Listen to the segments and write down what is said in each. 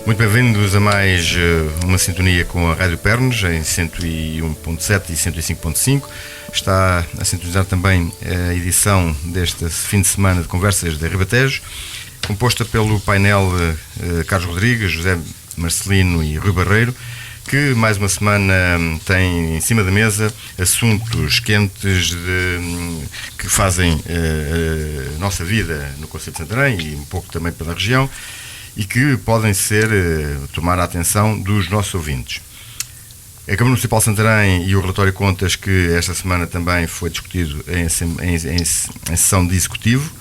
Muito bem-vindos a mais uma sintonia com a Rádio Pernos em 101.7 e 105.5. Está a sintonizar também a edição deste fim de semana de conversas da Ribatejo, composta pelo painel Carlos Rodrigues, José Marcelino e Rui Barreiro, que mais uma semana tem em cima da mesa assuntos quentes que fazem a nossa vida no Concelho de Santarém e um pouco também pela região e que podem tomar a atenção dos nossos ouvintes. A Câmara Municipal de Santarém e o relatório de contas que esta semana também foi discutido em sessão de executivo,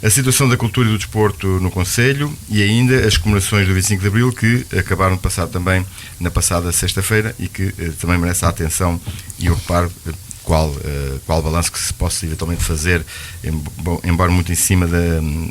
a situação da cultura e do desporto no Concelho e ainda as comemorações do 25 de Abril que acabaram de passar também na passada sexta-feira e que também merece a atenção e o reparo qual balanço que se possa eventualmente fazer, embora muito em cima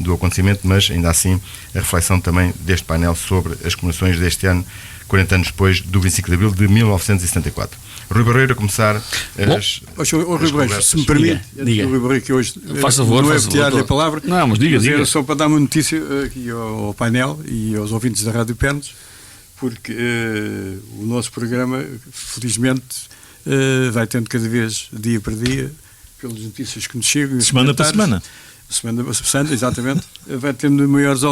do acontecimento, mas ainda assim a reflexão também deste painel sobre as comemorações deste ano, 40 anos depois do 25 de Abril de 1974. Rui Barreiro, a começar Rui Barreiro, se me permite, diga. Rui Barreiro, que hoje não é retirar-lhe a palavra, mas diga. Era só para dar uma notícia aqui ao painel e aos ouvintes da Rádio Pernos, porque o nosso programa, felizmente, vai tendo cada vez, dia para dia, pelas notícias que nos chegam. Semana para semana. Semana para semana, exatamente. Vai tendo maiores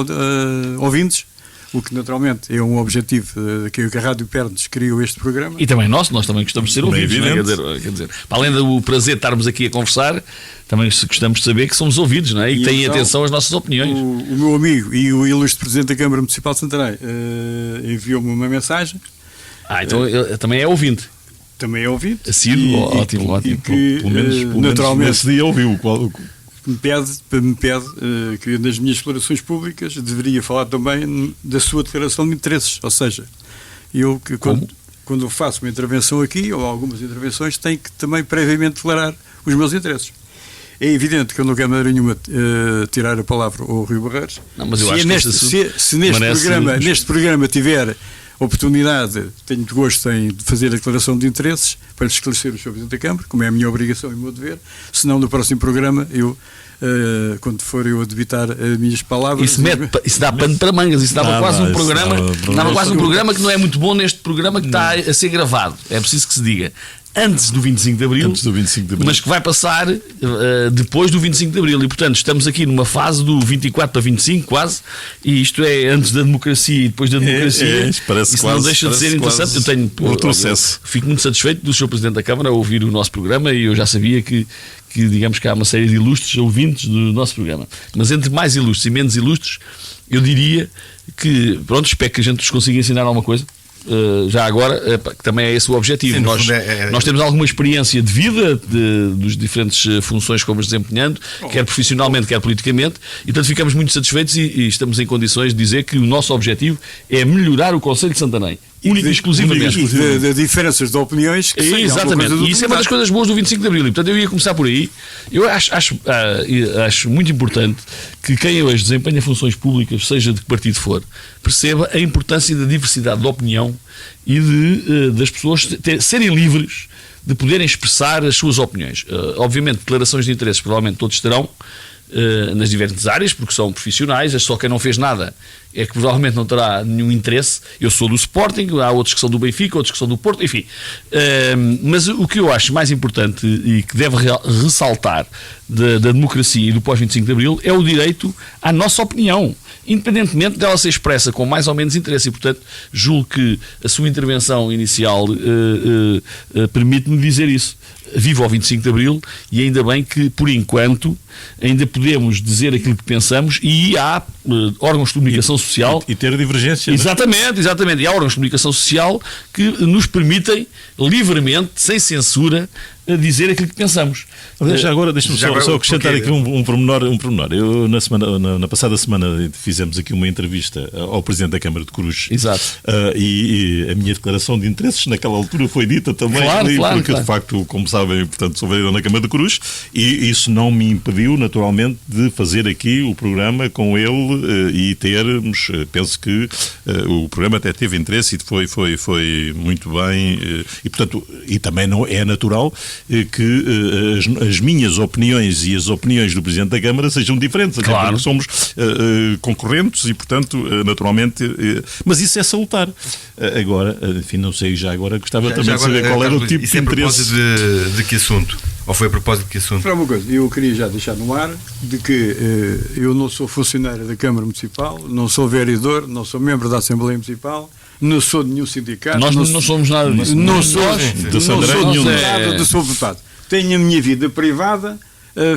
ouvintes, o que naturalmente é um objetivo que a Rádio Pernos criou este programa. E também nós também gostamos de ser ouvidos. Não é? Quer dizer, para além do prazer de estarmos aqui a conversar, também gostamos de saber que somos ouvidos, não é? E que têm atenção às nossas opiniões. O meu amigo e o ilustre Presidente da Câmara Municipal de Santarém enviou-me uma mensagem. Então ele também é ouvinte. Também é ouvido. Assíduo, ótimo. Pelo menos naturalmente nesse dia ouviu. Me pede que nas minhas declarações públicas deveria falar também da sua declaração de interesses. Ou seja, eu que quando eu faço uma intervenção aqui, ou algumas intervenções, tenho que também previamente declarar os meus interesses. É evidente que eu não quero de maneira nenhuma tirar a palavra ao Rui Barreiros. Não, mas eu acho se neste programa tiver oportunidade, tenho muito gosto em fazer a declaração de interesses para esclarecer o Sr. Presidente da Câmara, como é a minha obrigação e o meu dever. Se não, no próximo programa, eu, quando for eu a debitar as minhas palavras... Isso dá pano para mangas, isso dava quase um programa que não é muito bom neste programa que está a ser gravado. É preciso que se diga. Antes do 25 de Abril, mas que vai passar depois do 25 de Abril. E, portanto, estamos aqui numa fase do 24 para 25, quase, e isto é antes da democracia e depois da democracia. Isso não deixa de ser interessante. Eu fico muito satisfeito do Sr. Presidente da Câmara a ouvir o nosso programa e eu já sabia que digamos que há uma série de ilustres ouvintes do nosso programa. Mas entre mais ilustres e menos ilustres, eu diria que, pronto, espero que a gente nos consiga ensinar alguma coisa. Já agora, que também é esse o objetivo. Sim, nós temos alguma experiência de vida dos diferentes funções que vamos desempenhando, quer profissionalmente, quer politicamente, e portanto ficamos muito satisfeitos e estamos em condições de dizer que o nosso objetivo é melhorar o Concelho de Santarém. Única e exclusivamente. De diferenças de opiniões que exatamente. E isso é uma das coisas boas do 25 de Abril. E, portanto, eu ia começar por aí. Eu acho muito importante que quem hoje desempenha funções públicas, seja de que partido for, perceba a importância da diversidade de opinião e das pessoas serem livres de poderem expressar as suas opiniões. Obviamente, declarações de interesses provavelmente todos terão, nas diversas áreas, porque são profissionais. Só quem não fez nada é que provavelmente não terá nenhum interesse. Eu sou do Sporting, há outros que são do Benfica, outros que são do Porto, enfim. Mas o que eu acho mais importante e que deve ressaltar da democracia e do pós-25 de Abril é o direito à nossa opinião, independentemente dela ser expressa com mais ou menos interesse. E, portanto, julgo que a sua intervenção inicial permite-me dizer isso. Viva o 25 de Abril e ainda bem que, por enquanto, ainda podemos dizer aquilo que pensamos e há órgãos de comunicação social... E ter divergência. Exatamente. E há órgãos de comunicação social que nos permitem, livremente, sem censura, dizer aquilo que pensamos. Já agora, deixa-me só acrescentar aqui um pormenor. Eu, na passada semana, fizemos aqui uma entrevista ao Presidente da Câmara de Cruz. Exato. E a minha declaração de interesses naquela altura foi dita também, porque de facto, como sabem, portanto, sou vereador na Câmara de Cruz e isso não me impediu, naturalmente, de fazer aqui o programa com ele e termos, penso que o programa até teve interesse e foi muito bem e, portanto, e também não é natural que as minhas opiniões e as opiniões do Presidente da Câmara sejam diferentes. Claro. Porque somos concorrentes e, portanto, naturalmente... mas isso é salutar. Agora, enfim, não sei, já agora gostava também de saber qual era o tipo de interesse... Isso é a propósito de que assunto? Ou foi a propósito de que assunto? Para uma coisa, eu queria já deixar no ar de que eu não sou funcionário da Câmara Municipal, não sou vereador, não sou membro da Assembleia Municipal, não sou de nenhum sindicato. Nós não somos nada disso. Não sou nenhum. nada de sou deputado. Tenho a minha vida privada,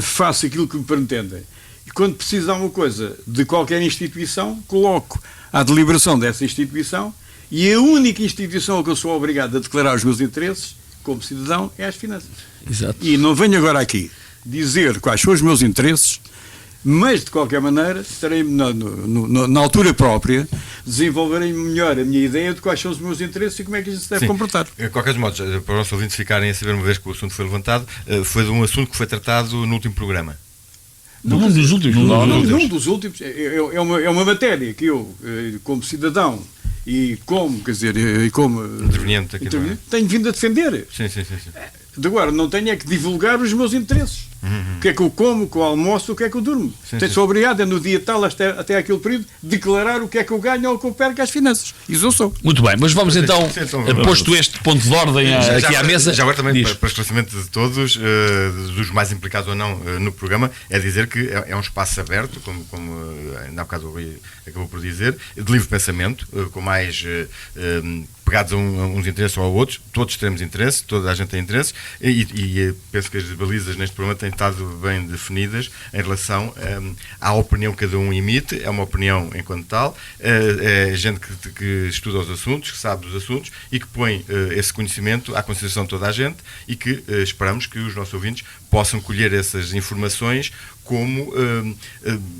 faço aquilo que me pretendem. E quando preciso de alguma coisa de qualquer instituição, coloco à deliberação dessa instituição, e a única instituição a que eu sou obrigado a declarar os meus interesses como cidadão é as finanças. Exato. E não venho agora aqui dizer quais são os meus interesses, mas de qualquer maneira estarei na altura própria, desenvolverei melhor a minha ideia de quais são os meus interesses e como é que isso se deve comportar. De qualquer modo, para os nossos ouvintes ficarem a saber, uma vez que o assunto foi levantado, foi de um assunto que foi tratado no último programa. Num dos últimos. Num dos últimos. É uma matéria que eu, como cidadão e como, quer dizer, e como interveniente aqui, tenho vindo a defender. Sim. De agora, não tenho é que divulgar os meus interesses. O que é que eu como, o que eu almoço, o que é que eu durmo. Sou obrigado, no dia tal, até aquele período, declarar o que é que eu ganho ou o que eu perco às finanças. Isso eu sou. Muito bem, mas vamos então, posto este ponto de ordem aqui à mesa... Já agora também, para esclarecimento de todos, dos mais implicados ou não no programa, é dizer que é um espaço aberto, como ainda há bocado o Rui acabou por dizer, de livre pensamento, com mais... pegados a uns interesses ou a outros, todos temos interesse, toda a gente tem interesse, e penso que as balizas neste programa têm estado bem definidas em relação à opinião que cada um emite. É uma opinião enquanto tal, é gente que estuda os assuntos, que sabe dos assuntos e que põe esse conhecimento à consideração de toda a gente e que esperamos que os nossos ouvintes possam colher essas informações como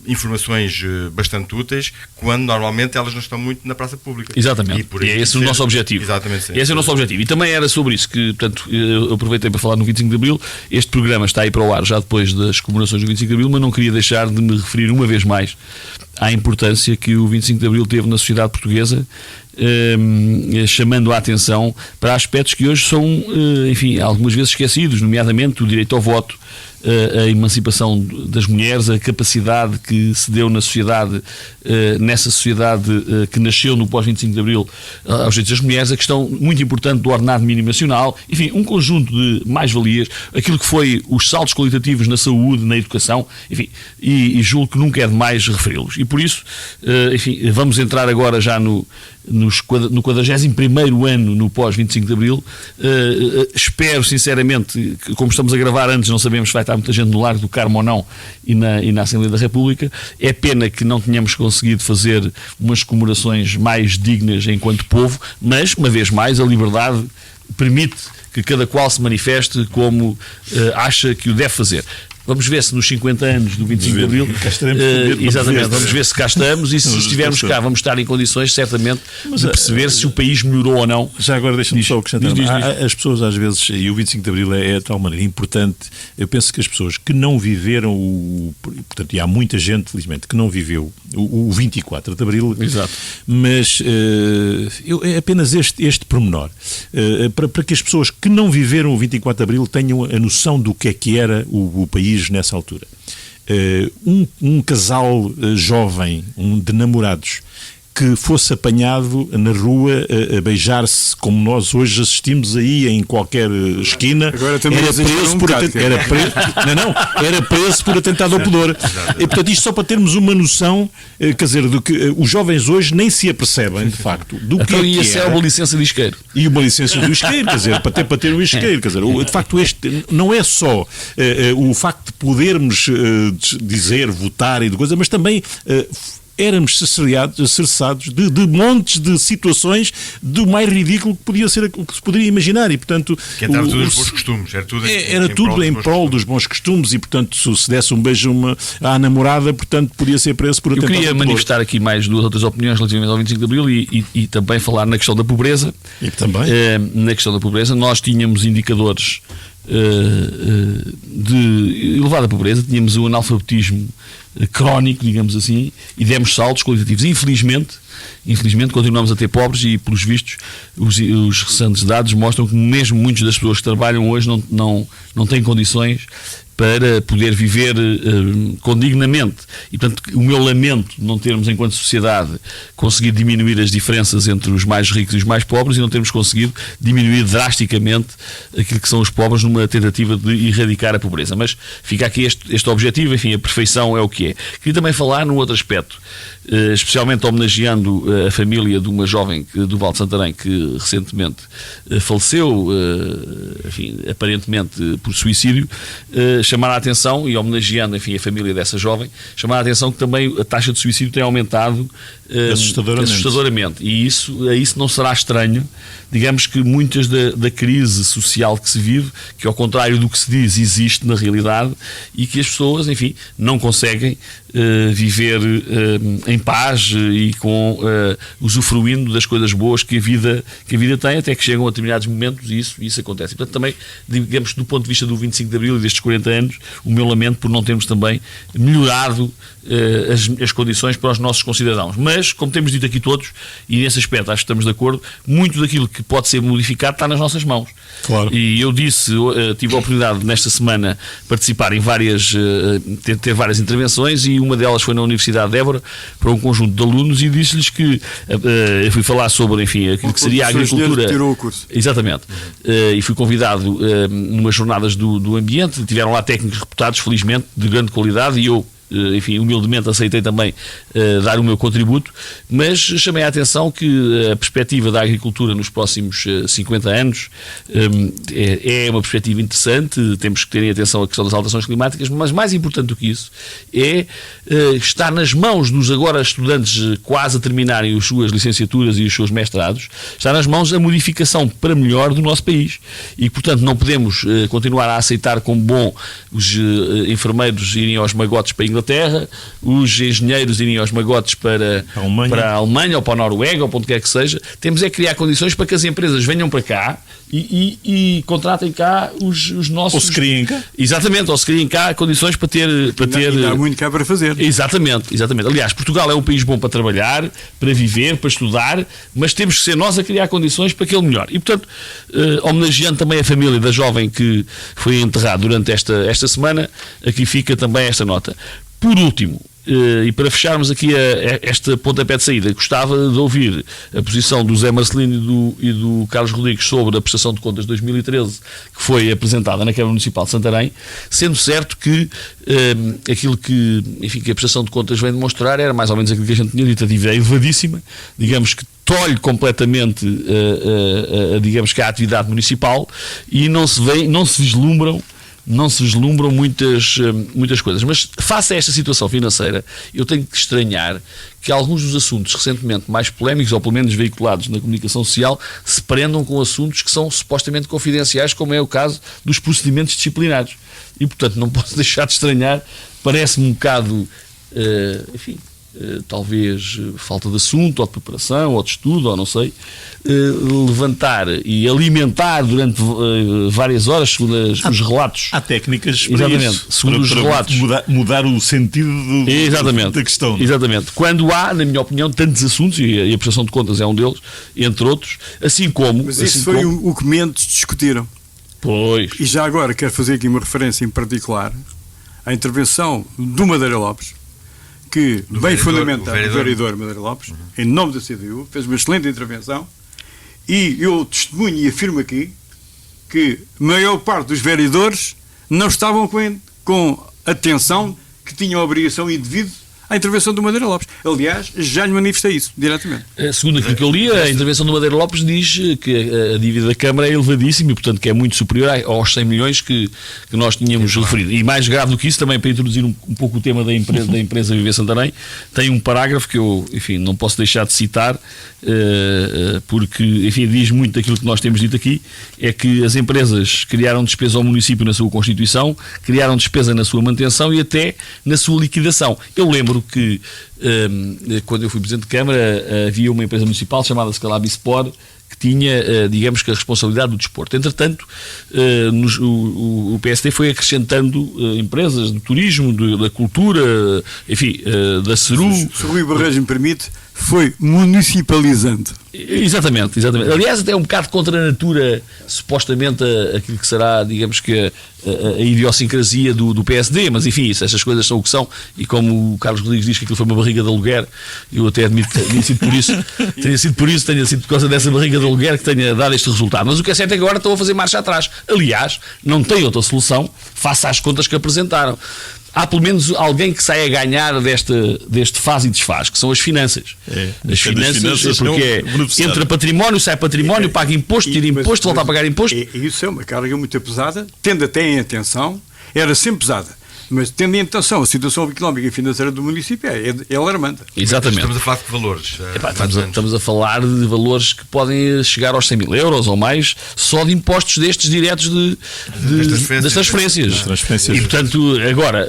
informações bastante úteis, quando normalmente elas não estão muito na praça pública. Exatamente, e é esse o nosso objetivo. Exatamente, sim. Esse é o nosso objetivo. E também era sobre isso que, portanto, eu aproveitei para falar no 25 de Abril. Este programa está aí para o ar já depois das comemorações do 25 de Abril, mas não queria deixar de me referir uma vez mais à importância que o 25 de Abril teve na sociedade portuguesa, chamando a atenção para aspectos que hoje são, enfim, algumas vezes esquecidos, nomeadamente o direito ao voto, a emancipação das mulheres, a capacidade que se deu na sociedade, nessa sociedade que nasceu no pós-25 de Abril, aos direitos das mulheres, a questão muito importante do ordenado mínimo nacional, enfim, um conjunto de mais-valias, aquilo que foi os saltos qualitativos na saúde, na educação, enfim, e julgo que nunca é demais referi-los. E por isso, enfim, vamos entrar agora já no 41º ano no pós-25 de Abril. Espero sinceramente que, como estamos a gravar antes, não sabemos se vai estar muita gente no Largo do Carmo ou não e na Assembleia da República. É pena que não tenhamos conseguido fazer umas comemorações mais dignas enquanto povo, mas, uma vez mais, a liberdade permite que cada qual se manifeste como acha que o deve fazer. Vamos ver se nos 50 anos do 25 de Abril, exatamente, vamos ver se cá estamos e se estivermos cá vamos estar em condições certamente de perceber se o país melhorou ou não. Já agora deixa-me só acrescentar. As pessoas às vezes, e o 25 de Abril é de tal maneira importante, eu penso que as pessoas que não viveram portanto, e há muita gente, felizmente, que não viveu o 24 de Abril, exato, mas é apenas este pormenor, para que as pessoas que não viveram o 24 de Abril tenham a noção do que era o país nessa altura. Um casal jovem, de namorados, que fosse apanhado na rua a beijar-se, como nós hoje assistimos aí em qualquer esquina, era preso por atentado ao pudor. E, portanto, isto só para termos uma noção, quer dizer, do que os jovens hoje nem se apercebem, de facto, do então, que é uma licença de isqueiro. E uma licença do isqueiro, quer dizer, para ter um isqueiro, quer dizer, de facto, este não é só o facto de podermos dizer, votar e de coisa, mas também éramos cerceados de montes de situações do mais ridículo que podia ser, que se poderia imaginar, e portanto que entraram tudo os bons costumes, era tudo em prol dos bons costumes, e portanto se desse um beijo à namorada, portanto podia ser preso por atentado. Eu queria manifestar aqui mais duas outras opiniões relativamente ao 25 de Abril e também falar na questão da pobreza. E também na questão da pobreza nós tínhamos indicadores de elevada pobreza, tínhamos o analfabetismo crónico, digamos assim, e demos saltos qualitativos. Infelizmente, infelizmente continuamos a ter pobres e, pelos vistos, os recentes dados mostram que mesmo muitas das pessoas que trabalham hoje não têm condições para poder viver condignamente. E, portanto, o meu lamento de não termos, enquanto sociedade, conseguido diminuir as diferenças entre os mais ricos e os mais pobres e não termos conseguido diminuir drasticamente aquilo que são os pobres numa tentativa de erradicar a pobreza. Mas fica aqui este objetivo, enfim, a perfeição é o que é. Queria também falar num outro aspecto, especialmente homenageando a família de uma jovem do Val de Santarém que recentemente faleceu, enfim, aparentemente por suicídio, chamar a atenção, e homenageando, enfim, a família dessa jovem, chamar a atenção que também a taxa de suicídio tem aumentado assustadoramente. E isso não será estranho, digamos que muitas da crise social que se vive, que ao contrário do que se diz, existe na realidade, e que as pessoas, enfim, não conseguem viver em paz e com usufruindo das coisas boas que a vida tem, até que chegam a determinados momentos e isso acontece. E, portanto, também, digamos, do ponto de vista do 25 de Abril e destes 40 anos, o meu lamento por não termos também melhorado as condições para os nossos concidadãos. Mas, como temos dito aqui todos, e nesse aspecto acho que estamos de acordo, muito daquilo que pode ser modificado está nas nossas mãos. Claro. E eu tive a oportunidade nesta semana participar em ter várias intervenções, e uma delas foi na Universidade de Évora para um conjunto de alunos, e disse-lhes que eu fui falar sobre, enfim, aquilo que seria a agricultura. Tirou o curso. Exatamente. E fui convidado numas jornadas do ambiente, tiveram lá técnicos reputados, felizmente, de grande qualidade, e eu, enfim, humildemente aceitei também dar o meu contributo, mas chamei a atenção que a perspectiva da agricultura nos próximos 50 anos é uma perspectiva interessante. Temos que ter em atenção a questão das alterações climáticas, mas mais importante do que isso é estar nas mãos dos agora estudantes quase a terminarem as suas licenciaturas e os seus mestrados, está nas mãos a modificação para melhor do nosso país, e portanto não podemos continuar a aceitar como bom os enfermeiros irem aos magotes para a Inglaterra, os engenheiros irem aos magotes para a Alemanha ou para a Noruega ou para onde quer que seja. Temos é que criar condições para que as empresas venham para cá e contratem cá os nossos... Ou se criem cá. Exatamente, ou se criem cá condições para ter... Há muito cá para fazer. Exatamente. Aliás, Portugal é um país bom para trabalhar, para viver, para estudar, mas temos que ser nós a criar condições para que ele melhore. E, portanto, homenageando também a família da jovem que foi enterrada durante esta semana, aqui fica também esta nota. Por último, e para fecharmos aqui esta pontapé de saída, gostava de ouvir a posição do Zé Marcelino e do Carlos Rodrigues sobre a prestação de contas de 2013, que foi apresentada na Câmara Municipal de Santarém, sendo certo que aquilo que a prestação de contas vem demonstrar era mais ou menos aquilo que a gente tinha dito, a dívida é elevadíssima, digamos que tolhe completamente digamos que a atividade municipal, e não se vislumbram muitas coisas. Mas, face a esta situação financeira, eu tenho que estranhar que alguns dos assuntos recentemente mais polémicos, ou pelo menos veiculados na comunicação social, se prendam com assuntos que são supostamente confidenciais, como é o caso dos procedimentos disciplinares. E, portanto, não posso deixar de estranhar, parece-me um bocado, talvez falta de assunto, ou de preparação, ou de estudo, ou não sei, levantar e alimentar durante várias horas, segundo os relatos. Há técnicas para exatamente, isso, segundo os relatos. Mudar o sentido da questão. Exatamente. Quando há, na minha opinião, tantos assuntos, e a prestação de contas é um deles, entre outros, assim como... Mas isso foi o que menos discutiram. Pois. E já agora quero fazer aqui uma referência em particular à intervenção do Madeira Lopes, que, bem fundamentado, o vereador Madeira Lopes, em nome da CDU, fez uma excelente intervenção, e eu testemunho e afirmo aqui que a maior parte dos vereadores não estavam com atenção que tinham a obrigação e devido à intervenção do Madeira Lopes. Aliás, já lhe manifestei isso, diretamente. Segundo aquilo que eu li, a intervenção do Madeira Lopes diz que a dívida da Câmara é elevadíssima e, portanto, que é muito superior aos 100 milhões que nós tínhamos referido. E mais grave do que isso, também para introduzir um pouco o tema da empresa Viver Santarém, tem um parágrafo que eu, não posso deixar de citar, porque, diz muito daquilo que nós temos dito aqui, é que as empresas criaram despesa ao município na sua constituição, criaram despesa na sua manutenção e até na sua liquidação. Eu lembro que quando eu fui Presidente de Câmara havia uma empresa municipal chamada Scalabispor que tinha, digamos que a responsabilidade do desporto. Entretanto, o PSD foi acrescentando empresas do turismo, da cultura, da Ceru. Se o Rui Barreiros me permite, foi municipalizando. Exatamente. Aliás, até é um bocado contra a natura, supostamente, aquilo que será, digamos que, a idiosincrasia do PSD, mas enfim, essas coisas são o que são, e como o Carlos Rodrigues diz que aquilo foi uma barriga de aluguer, eu até admito que tenha sido por causa dessa barriga de aluguer que tenha dado este resultado. Mas o que é certo é que agora estão a fazer marcha atrás. Aliás, não tem outra solução, face às contas que apresentaram. Há pelo menos alguém que sai a ganhar deste faz e desfaz, que são as finanças. As finanças, porque entra património, sai património, paga imposto, tira imposto, volta a pagar imposto. Isso é uma carga muito pesada, tendo até em atenção, era sempre pesada. Mas tendo em atenção a situação económica e financeira do município é alarmante. Exatamente. Estamos a falar de valores. Estamos a falar de valores que podem chegar aos 100 mil euros ou mais, só de impostos destes diretos das transferências. E portanto, agora,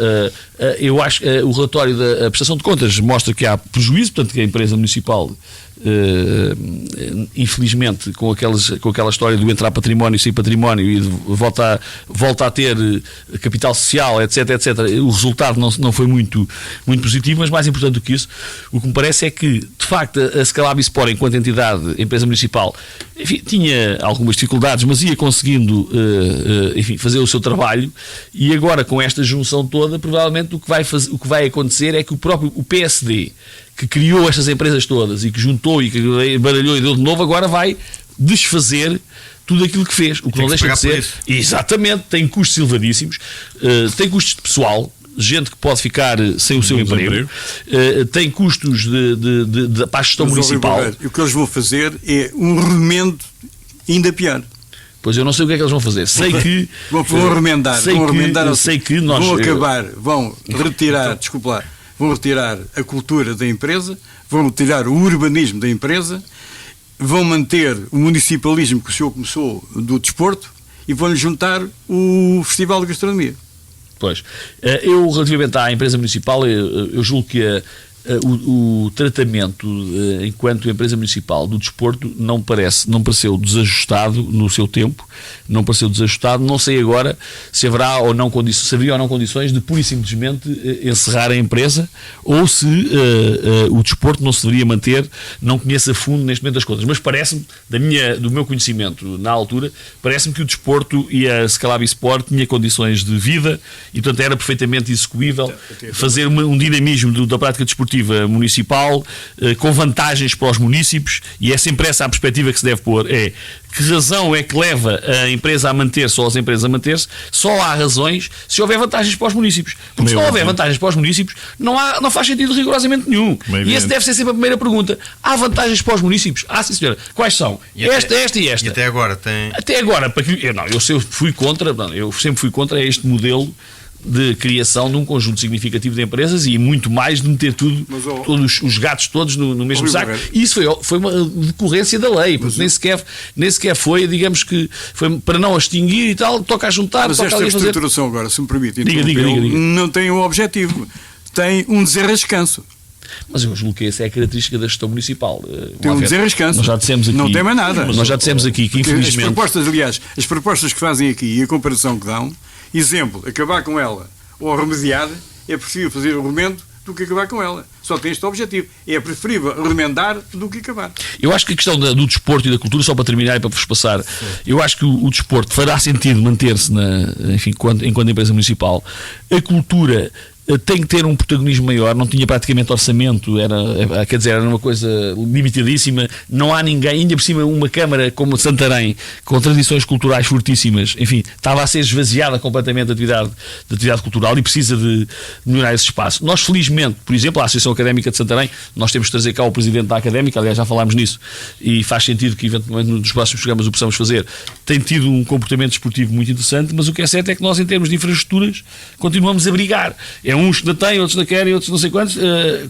eu acho que o relatório da prestação de contas mostra que há prejuízo, portanto que a empresa municipal, infelizmente, com aquela história do entrar património e sair património e volta a ter capital social, etc, o resultado não foi muito positivo, mas mais importante do que isso, o que me parece é que, de facto, a Scalabispor, enquanto entidade, empresa municipal, enfim, tinha algumas dificuldades, mas ia conseguindo fazer o seu trabalho, e agora, com esta junção toda, provavelmente o que vai acontecer é que o PSD, que criou estas empresas todas e que juntou e que baralhou e deu de novo, agora vai desfazer tudo aquilo que fez. O que não deixa de ser. Exatamente, tem custos elevadíssimos, tem custos de pessoal, gente que pode ficar sem o seu emprego, tem custos para a gestão municipal. E o que eles vão fazer é um remendo ainda pior. Pois eu não sei o que é que eles vão fazer. Sei que vão remendar, vão retirar a cultura da empresa, vão retirar o urbanismo da empresa, vão manter o municipalismo que o senhor começou do desporto e vão-lhe juntar o Festival de Gastronomia. Pois. Eu, relativamente à empresa municipal, eu julgo que o tratamento enquanto empresa municipal do desporto não pareceu desajustado no seu tempo, não sei agora se haverá ou não condições de pura e simplesmente encerrar a empresa, ou se o desporto não se deveria manter. Não conheço a fundo neste momento as contas, mas parece-me, do meu conhecimento na altura, parece-me que o desporto e a Scalabispor tinha condições de vida e portanto era perfeitamente execuível fazer um dinamismo da prática desportiva municipal, com vantagens para os municípios, e é sempre essa a perspectiva que se deve pôr. Que razão é que leva a empresa a manter-se ou as empresas a manter-se? Só há razões se houver vantagens para os municípios. Porque se não houver vantagens para os municípios, não faz sentido rigorosamente nenhum. E essa deve ser sempre a primeira pergunta. Há vantagens para os municípios? Sim, senhora. Quais são? Esta e esta. E até agora tem... Até agora, eu sempre fui contra este modelo de criação de um conjunto significativo de empresas e muito mais de meter todos os gatos todos no mesmo saco. E isso foi uma decorrência da lei, porque nem sequer foi, digamos que foi para não a extinguir e tal, toca a juntar. Mas esta estruturação agora, se me permite, diga. Não tem um objetivo, tem um desarrascanço. Mas eu julgo que essa é a característica da gestão municipal. Tem um desarrascanço. Nós já dissemos aqui, não tem mais nada. Nós já dissemos aqui que, infelizmente... As propostas que fazem aqui e a comparação que dão, exemplo, acabar com ela ou remediar, é preferível fazer o remendo do que acabar com ela. Só tem este objetivo. É preferível remendar do que acabar. Eu acho que a questão do desporto e da cultura, só para terminar e para vos passar, eu acho que o desporto fará sentido manter-se enquanto empresa municipal. A cultura tem que ter um protagonismo maior, não tinha praticamente orçamento, era uma coisa limitadíssima, não há ninguém, ainda por cima uma Câmara como Santarém, com tradições culturais fortíssimas, enfim, estava a ser esvaziada completamente da atividade cultural e precisa de melhorar esse espaço. Nós, felizmente, por exemplo, a Associação Académica de Santarém, nós temos de trazer cá o Presidente da Académica, aliás já falámos nisso, e faz sentido que eventualmente nos próximos programas o possamos fazer, tem tido um comportamento desportivo muito interessante, mas o que é certo é que nós, em termos de infraestruturas, continuamos a brigar. Uns que não têm, outros não querem, outros não sei quantos,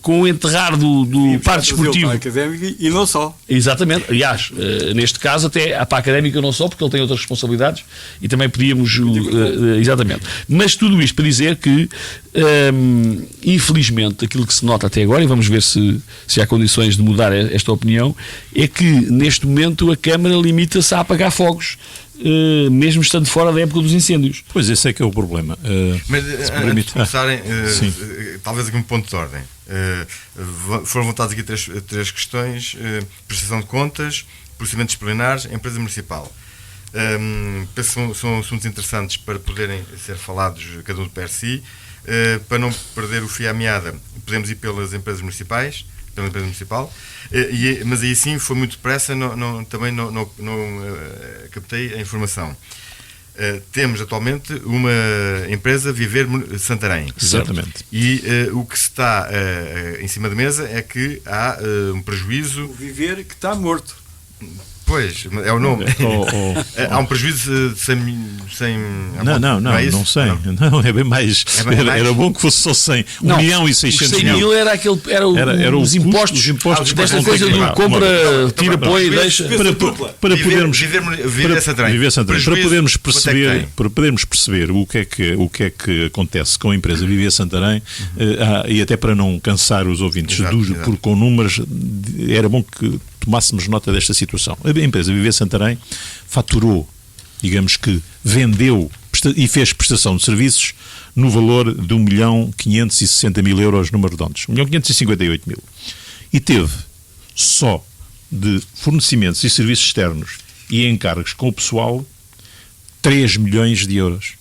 com o enterrar do parque desportivo. Académico e não só. Exatamente. Aliás, neste caso, até para a Académica não só, porque ele tem outras responsabilidades e também podíamos. Exatamente. Mas tudo isto para dizer que, infelizmente, aquilo que se nota até agora, e vamos ver se há condições de mudar esta opinião, é que neste momento a Câmara limita-se a apagar fogos. mesmo estando fora da época dos incêndios. Pois, esse é que é o problema. Mas antes de começarem, talvez aqui um ponto de ordem. Foram levantadas aqui três questões: prestação de contas, procedimentos disciplinares, empresa municipal. Penso que são assuntos interessantes para poderem ser falados cada um de per si. Para não perder o fio à meada, podemos ir pelas empresas municipais, pela empresa municipal, mas aí sim foi muito depressa, também não captei a informação. Temos atualmente uma empresa, Viver Santarém. Exatamente. E o que está em cima da mesa é que há um prejuízo. O Viver que está morto. Pois, é o nome. Há um prejuízo de 100... Não 100. Não, é bem mais. Era bom que fosse só 100. 1 milhão e 600 mil. 100 mil era os impostos. Desta coisa do compra, tira, põe e deixa. Para podermos perceber o que é que acontece com a empresa Viver Santarém, e até para não cansar os ouvintes com números, era bom que tomássemos nota desta situação. A empresa Viver Santarém faturou, digamos que vendeu e fez prestação de serviços no valor de 1.560.000 euros, número redondos, 1.558.000. E teve só de fornecimentos e serviços externos e encargos com o pessoal 3 milhões de euros.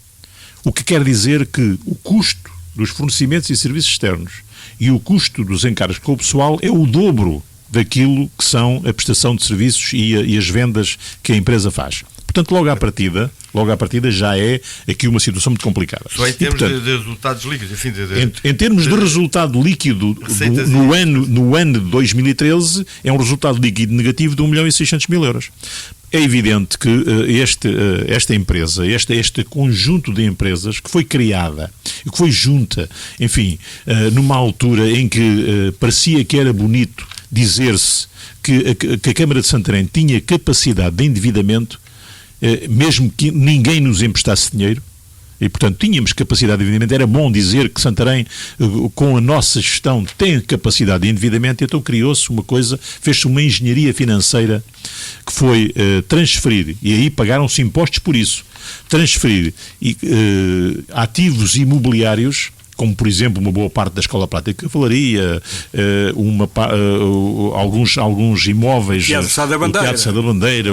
O que quer dizer que o custo dos fornecimentos e serviços externos e o custo dos encargos com o pessoal é o dobro daquilo que são a prestação de serviços e as vendas que a empresa faz. Portanto, logo à partida já é aqui uma situação muito complicada. Só em termos de resultados líquidos. Enfim, em termos de resultado líquido no ano de 2013, é um resultado líquido negativo de 1.600.000 euros. É evidente que esta empresa, este conjunto de empresas que foi criada e que foi junta, enfim, numa altura em que parecia que era bonito dizer-se que a Câmara de Santarém tinha capacidade de endividamento, mesmo que ninguém nos emprestasse dinheiro, e portanto tínhamos capacidade de endividamento, era bom dizer que Santarém, com a nossa gestão, tem capacidade de endividamento, então criou-se uma coisa, fez-se uma engenharia financeira que foi transferir, e aí pagaram-se impostos por isso, transferir ativos imobiliários, como por exemplo uma boa parte da Escola Prática de Cavalaria, alguns imóveis, o Teatro Sá da Bandeira,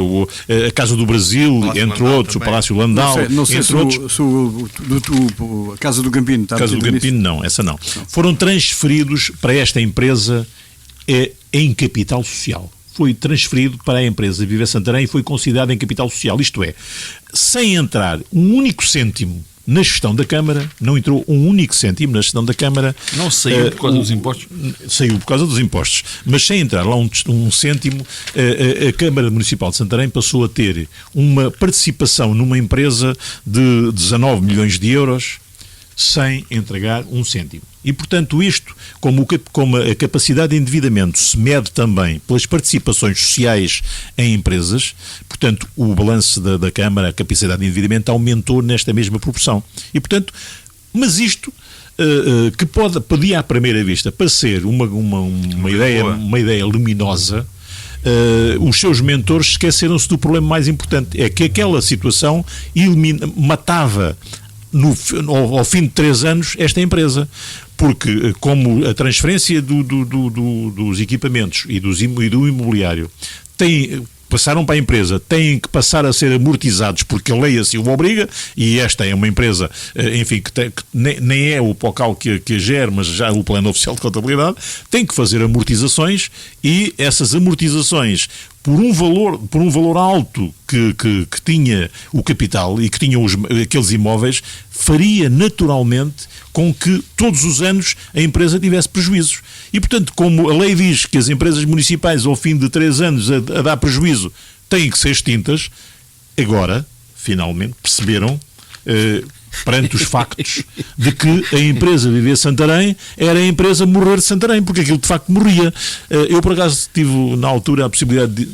a Casa do Brasil, entre outros, o Palácio Landau, não sei entre outros. A Casa do Campino está. A Casa do Campino não, essa não. Foram transferidos para esta empresa em capital social. Foi transferido para a empresa Viver Santarém e foi considerado em capital social, isto é, sem entrar um único cêntimo na gestão da Câmara, não entrou um único cêntimo na gestão da Câmara. Não saiu por causa dos impostos? Saiu por causa dos impostos, mas sem entrar lá um cêntimo, a Câmara Municipal de Santarém passou a ter uma participação numa empresa de 19 milhões de euros sem entregar um cêntimo. E, portanto, isto, como a capacidade de endividamento se mede também pelas participações sociais em empresas, portanto, o balanço da Câmara, a capacidade de endividamento aumentou nesta mesma proporção. E, portanto, mas isto, que podia à primeira vista parecer uma ideia luminosa, os seus mentores esqueceram-se do problema mais importante, é que aquela situação matava ao fim de 3 anos esta empresa, porque como a transferência dos equipamentos e do imobiliário passaram para a empresa, têm que passar a ser amortizados porque a lei assim o obriga, e esta é uma empresa, enfim, que nem é o POCAL que a gera, mas já o Plano Oficial de Contabilidade, tem que fazer amortizações, e essas amortizações por um valor alto que tinha o capital e que tinham aqueles imóveis, faria naturalmente com que todos os anos a empresa tivesse prejuízos. E, portanto, como a lei diz que as empresas municipais, ao fim de 3 anos a dar prejuízo, têm que ser extintas, agora, finalmente, perceberam, perante os factos, de que a empresa Viver Santarém era a empresa Morrer de Santarém, porque aquilo de facto morria. Eu, por acaso, tive na altura a possibilidade de,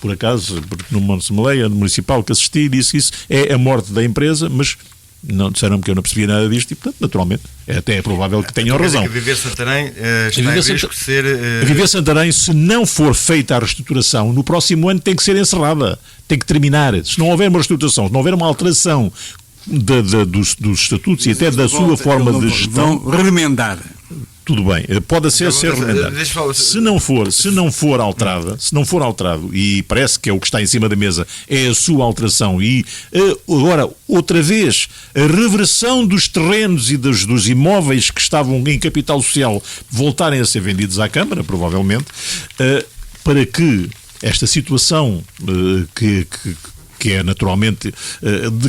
porque numa assembleia municipal que assisti, disse que isso é a morte da empresa, mas não disseram-me que eu não percebia nada disto e, portanto, naturalmente, até é provável que tenham razão. A Viver Santarém está em risco de ser... A Viver Santarém, se não for feita a reestruturação, no próximo ano tem que ser encerrada, tem que terminar. Se não houver uma reestruturação, se não houver uma alteração dos estatutos e até da sua forma de gestão... Vão remendar. Tudo bem, pode ser remendado. Se não for alterado, e parece que é o que está em cima da mesa, é a sua alteração, e agora, outra vez, a reversão dos terrenos e dos imóveis que estavam em capital social voltarem a ser vendidos à Câmara, provavelmente, para que esta situação que é naturalmente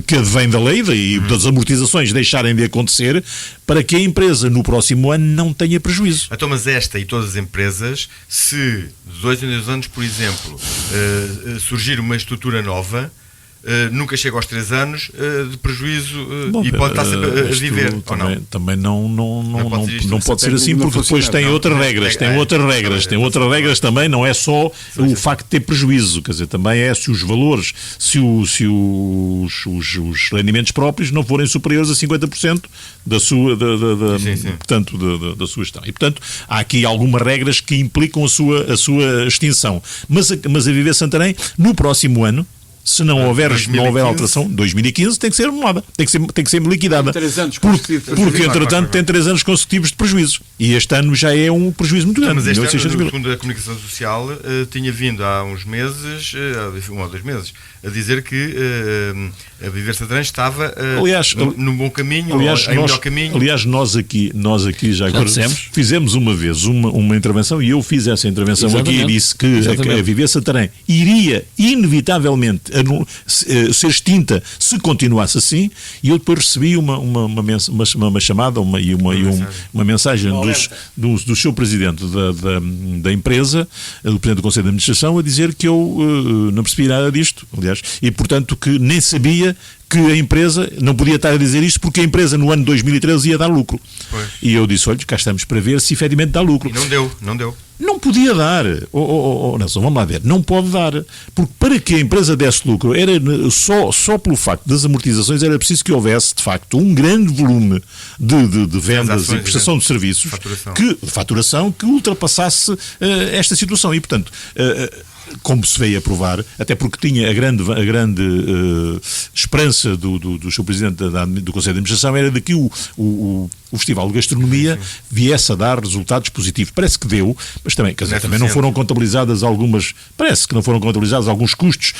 que vem da lei e das amortizações deixarem de acontecer, para que a empresa no próximo ano não tenha prejuízo. Então, mas esta e todas as empresas, se de 2 em 2 anos, por exemplo, surgir uma estrutura nova, nunca chega aos 3 anos de prejuízo. Bom, e pode estar sempre a viver, também, ou não? Também não pode ser assim, porque depois tem outras regras, tem outras regras também, não é só o facto de ter prejuízo, quer dizer, também é se os valores, se os rendimentos próprios não forem superiores a 50% da sua, portanto, da sua gestão. E, portanto, há aqui algumas regras que implicam a sua extinção. Mas a Viver Santarém, no próximo ano, se não houver alteração, 2015 tem que ser anulada, tem que ser liquidada. 3 anos porque entretanto tem 3 anos consecutivos de prejuízo. E este ano já é um prejuízo muito grande. Mas este ano, segundo a Comunicação Social, tinha vindo há uns meses, 1 ou 2 meses, a dizer que a Viver Santarém estava no bom caminho, em melhor caminho. Aliás, nós aqui já agora fizemos uma vez uma intervenção, e eu fiz essa intervenção aqui e disse que a Viver Santarém iria inevitavelmente ser extinta se continuasse assim, e eu depois recebi uma chamada uma mensagem do seu presidente da empresa, do presidente do Conselho de Administração, a dizer que eu não percebi nada disto, aliás, e portanto que nem sabia que a empresa não podia estar a dizer isto, porque a empresa no ano 2013 ia dar lucro. Pois. E eu disse, olha, cá estamos para ver se efetivamente dá lucro. E não deu. Não podia dar. Nelson, vamos lá ver. Não pode dar. Porque para que a empresa desse lucro, era só pelo facto das amortizações, era preciso que houvesse, de facto, um grande volume de vendas e prestação de serviços, faturação que ultrapassasse esta situação. E, portanto, como se veio a provar, até porque tinha a grande esperança do seu presidente do Conselho de Administração, era de que o Festival de Gastronomia viesse a dar resultados positivos. Parece que deu, mas também não foram contabilizadas parece que não foram contabilizados alguns custos,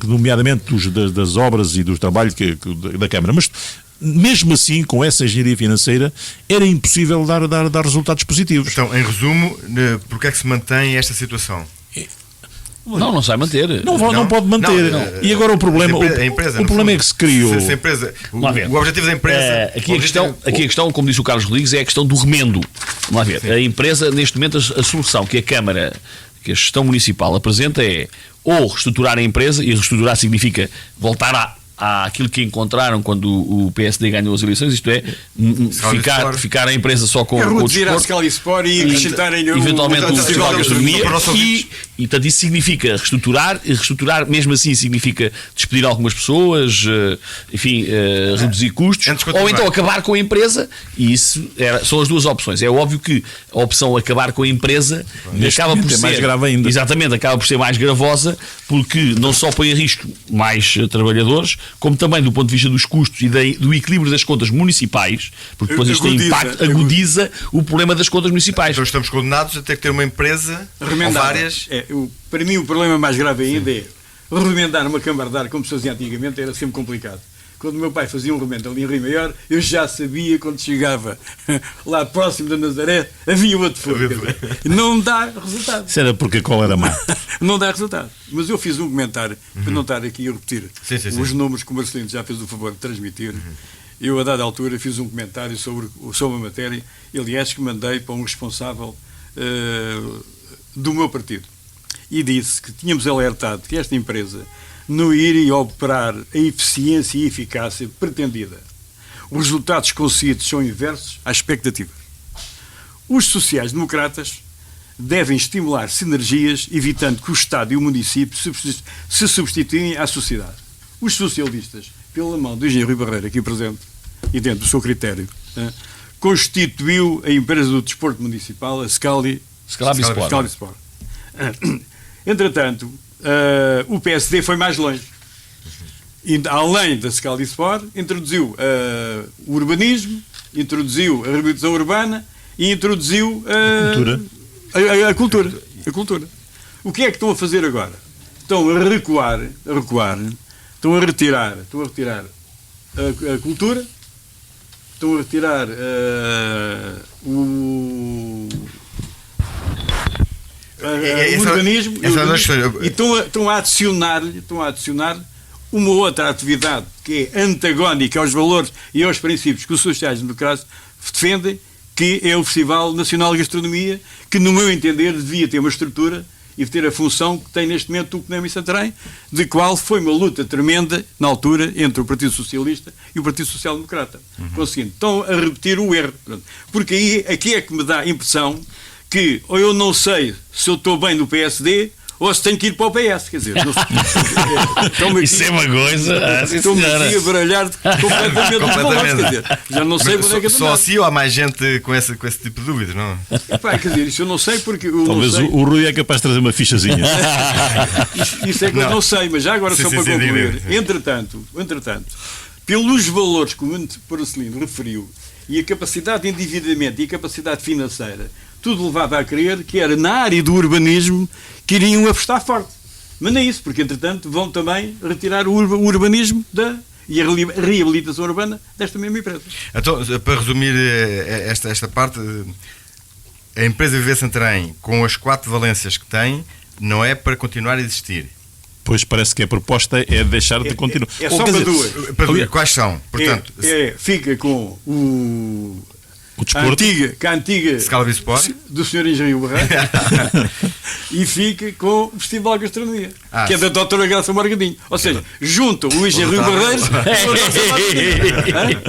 nomeadamente das obras e do trabalho da Câmara, mas mesmo assim, com essa engenharia financeira, era impossível dar resultados positivos. Então, em resumo, porque é que se mantém esta situação? Não se vai manter. Não pode manter. Não. E agora o problema, o problema é que se criou. O objetivo da empresa. Aqui a questão, como disse o Carlos Rodrigues, é a questão do remendo. Vamos lá ver. Sim. A empresa, neste momento, a solução que a Câmara, que a gestão municipal apresenta é ou reestruturar a empresa, e reestruturar significa voltar àquilo que encontraram quando o PSD ganhou as eleições, isto é, ficar a empresa só com o desporto e acrescentarem eventualmente o Festival de Gastronomia e portanto isso significa reestruturar mesmo assim significa despedir algumas pessoas, reduzir custos, ou então acabar com a empresa, e isso são as duas opções. É óbvio que a opção acabar com a empresa acaba por ser mais grave ainda. Exatamente, acaba por ser mais gravosa, porque não só põe em risco mais trabalhadores, como também do ponto de vista dos custos e do equilíbrio das contas municipais, porque depois isto tem impacto, agudiza o problema das contas municipais. Então estamos condenados a ter que ter uma empresa remendada. Várias... Para mim o problema mais grave ainda é remendar uma câmara de ar, como se fazia antigamente, era sempre complicado. Quando o meu pai fazia um remendo ali em Rio Maior, eu já sabia quando chegava lá próximo da Nazaré, havia outro fogo. Não dá resultado. Isso era porque a cola era má. Não dá resultado. Mas eu fiz um comentário, para não estar aqui a repetir os números que o Marcelino já fez o favor de transmitir. Eu, a dada altura, fiz um comentário sobre a matéria, aliás, que mandei para um responsável do meu partido. E disse que tínhamos alertado que esta empresa não iria operar a eficiência e eficácia pretendida. Os resultados conseguidos são inversos à expectativa. Os sociais-democratas devem estimular sinergias, evitando que o Estado e o município se substituem à sociedade. Os socialistas pela mão do engenheiro Rui Barreiro, aqui presente, e dentro do seu critério, constituiu a empresa do desporto municipal, a Scali Sport. Entretanto, o PSD foi mais longe. E, além da Scali Sport, introduziu o urbanismo, introduziu a reabilitação urbana e introduziu a cultura. O que é que estão a fazer agora? Estão a recuar, estão a retirar a cultura, estão a retirar o urbanismo e estão a adicionar uma outra atividade que é antagónica aos valores e aos princípios que os sociais-democratas defendem, que é o Festival Nacional de Gastronomia, que, no meu entender, devia ter uma estrutura e ter a função que tem neste momento o CNEM e Santarém, de qual foi uma luta tremenda na altura entre o Partido Socialista e o Partido Social Democrata. Conseguindo, estão a repetir o erro. Porque aí, aqui é que me dá a impressão que ou eu não sei se eu estou bem no PSD ou se tenho que ir para o PS, quer dizer, isso é uma coisa. Estou-me aqui a baralhar completamente os valores, quer dizer, já não sei onde é que só assim ou há mais gente com esse tipo de dúvidas, não? Quer dizer, isso eu não sei porque talvez o Rui é capaz de trazer uma fichazinha. Isso é que eu não sei, mas já agora só para concluir. Entretanto, pelos valores que o Nuno Paracelino referiu e a capacidade de endividamento e a capacidade financeira, tudo levava a crer que era na área do urbanismo que iriam apostar forte. Mas não é isso, porque entretanto vão também retirar o urbanismo e a reabilitação urbana desta mesma empresa. Então, para resumir esta parte, a empresa Viver Santarém, com as 4 valências que tem, não é para continuar a existir. Pois parece que a proposta é deixar de continuar. É só para duas. Quais são? Portanto, fica com o desporto, a antiga Scali Sport do Sr. Engenheiro Barreiro e fica com o Festival de Gastronomia, que é da doutora Graça Morgadinho. Ou seja, juntam o Engenheiro Barreiro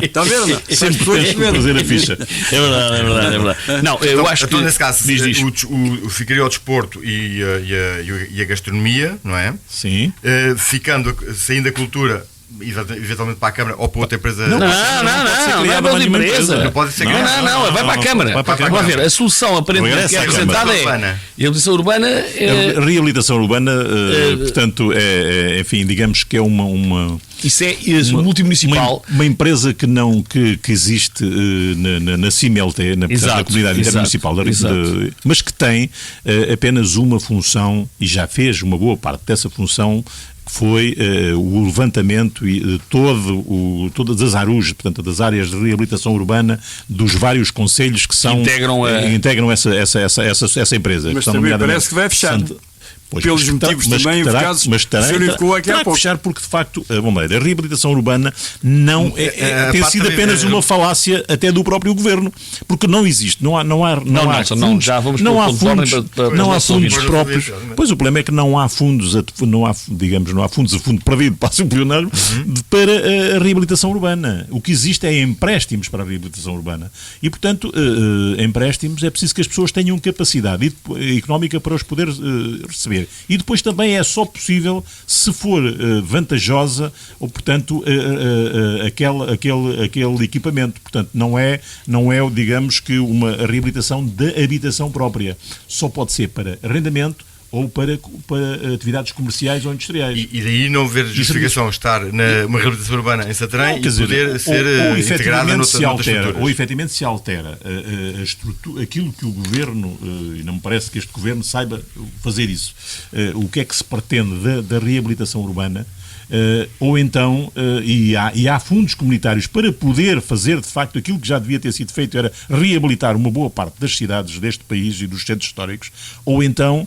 está a ver ou não? Sempre tens que fazer a ficha. É verdade. Não, eu acho que nesse caso ficaria o desporto e a gastronomia, não é? Sim. Saindo a cultura eventualmente para a Câmara ou para outra empresa. Não é para outra empresa. Não pode ser não, vai para a Câmara. Vamos ver, a solução aparentemente que é apresentada é a reabilitação urbana. A reabilitação urbana, portanto, enfim, digamos que é uma isso é multimunicipal. Uma empresa que existe na CIMLT, na Comunidade Intermunicipal, mas que tem apenas uma função e já fez uma boa parte dessa função, que foi o levantamento de todas as ARUs, portanto, das áreas de reabilitação urbana dos vários concelhos que integram essa empresa. Mas também parece que vai fechar. Pelos motivos também eficazes, mas terá que fechar porque, de facto, a reabilitação urbana tem sido apenas uma falácia até do próprio governo, porque não existe, não há fundos próprios. Pois o problema é que não há fundos, não há fundos a fundo perdido, passo o plenário, para a reabilitação urbana. O que existe é empréstimos para a reabilitação urbana. E, portanto, empréstimos é preciso que as pessoas tenham capacidade económica para os poder receber. E depois também é só possível se for vantajosa ou, portanto, aquele equipamento. Portanto, não é, digamos que, uma reabilitação da habitação própria. Só pode ser para arrendamento ou para atividades comerciais ou industriais. E daí não haver justificação estar numa reabilitação urbana em Santarém e poder ser integrada noutra estrutura. Ou efetivamente se altera a estrutura, aquilo que o Governo, e não me parece que este Governo saiba fazer isso, o que é que se pretende da reabilitação urbana, ou então, e há fundos comunitários para poder fazer de facto aquilo que já devia ter sido feito, era reabilitar uma boa parte das cidades deste país e dos centros históricos, ou então,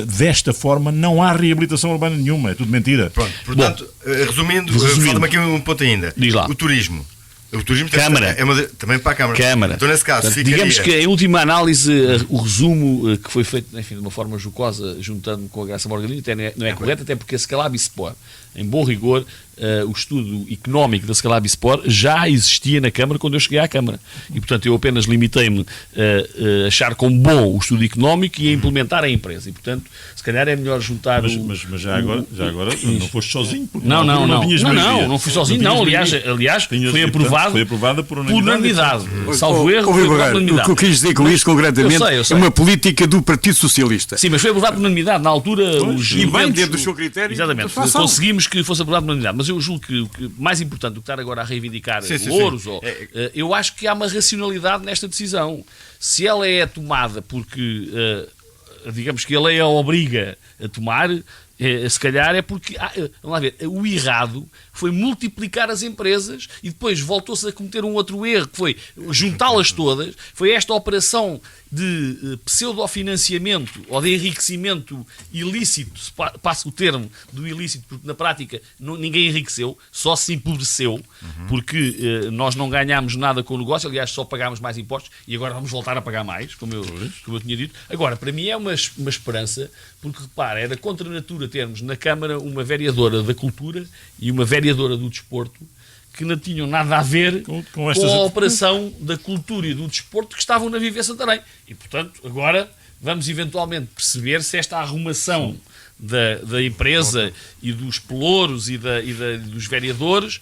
desta forma, não há reabilitação urbana nenhuma, é tudo mentira. Pronto, portanto, resumindo, falta-me aqui um ponto ainda. O turismo. O turismo Câmara. Também para a Câmara. Então, nesse caso, portanto, digamos que, em última análise, o resumo que foi feito, enfim, de uma forma jocosa, juntando com a Graça Morgadinho, até não é correto, até porque a Scali Sport, em bom rigor, o estudo económico da Scalabispor já existia na Câmara quando eu cheguei à Câmara. E, portanto, eu apenas limitei-me a achar como bom o estudo económico e a implementar a empresa. E, portanto, se calhar é melhor juntar... Mas já agora não foste sozinho? Não fui sozinho, não. Aliás, foi aprovada por unanimidade. Salvo erro, foi aprovado por unanimidade. O que eu quis dizer com isso, concretamente, é uma política do Partido Socialista. Sim, mas foi aprovado por unanimidade. Na altura, e bem dentro do seu critério. Exatamente. Conseguimos que fosse aprovado por unanimidade. Mas eu julgo que o mais importante do que estar agora a reivindicar louros, eu acho que há uma racionalidade nesta decisão. Se ela é tomada porque, digamos que a lei a obriga a tomar, se calhar é porque, vamos lá ver, o errado foi multiplicar as empresas e depois voltou-se a cometer um outro erro, que foi juntá-las todas. Foi esta operação de pseudofinanciamento ou de enriquecimento ilícito, se passa o termo do ilícito, porque na prática ninguém enriqueceu, só se empobreceu, porque nós não ganhámos nada com o negócio, aliás, só pagámos mais impostos e agora vamos voltar a pagar mais, como eu tinha dito. Agora, para mim é uma esperança, porque repara, era contra a natura termos na Câmara uma vereadora da Cultura e uma vereadora do Desporto que não tinham nada a ver com a operação da cultura e do desporto que estavam na Viver Santarém. E, portanto, agora vamos eventualmente perceber se esta arrumação da empresa e dos pelouros e dos vereadores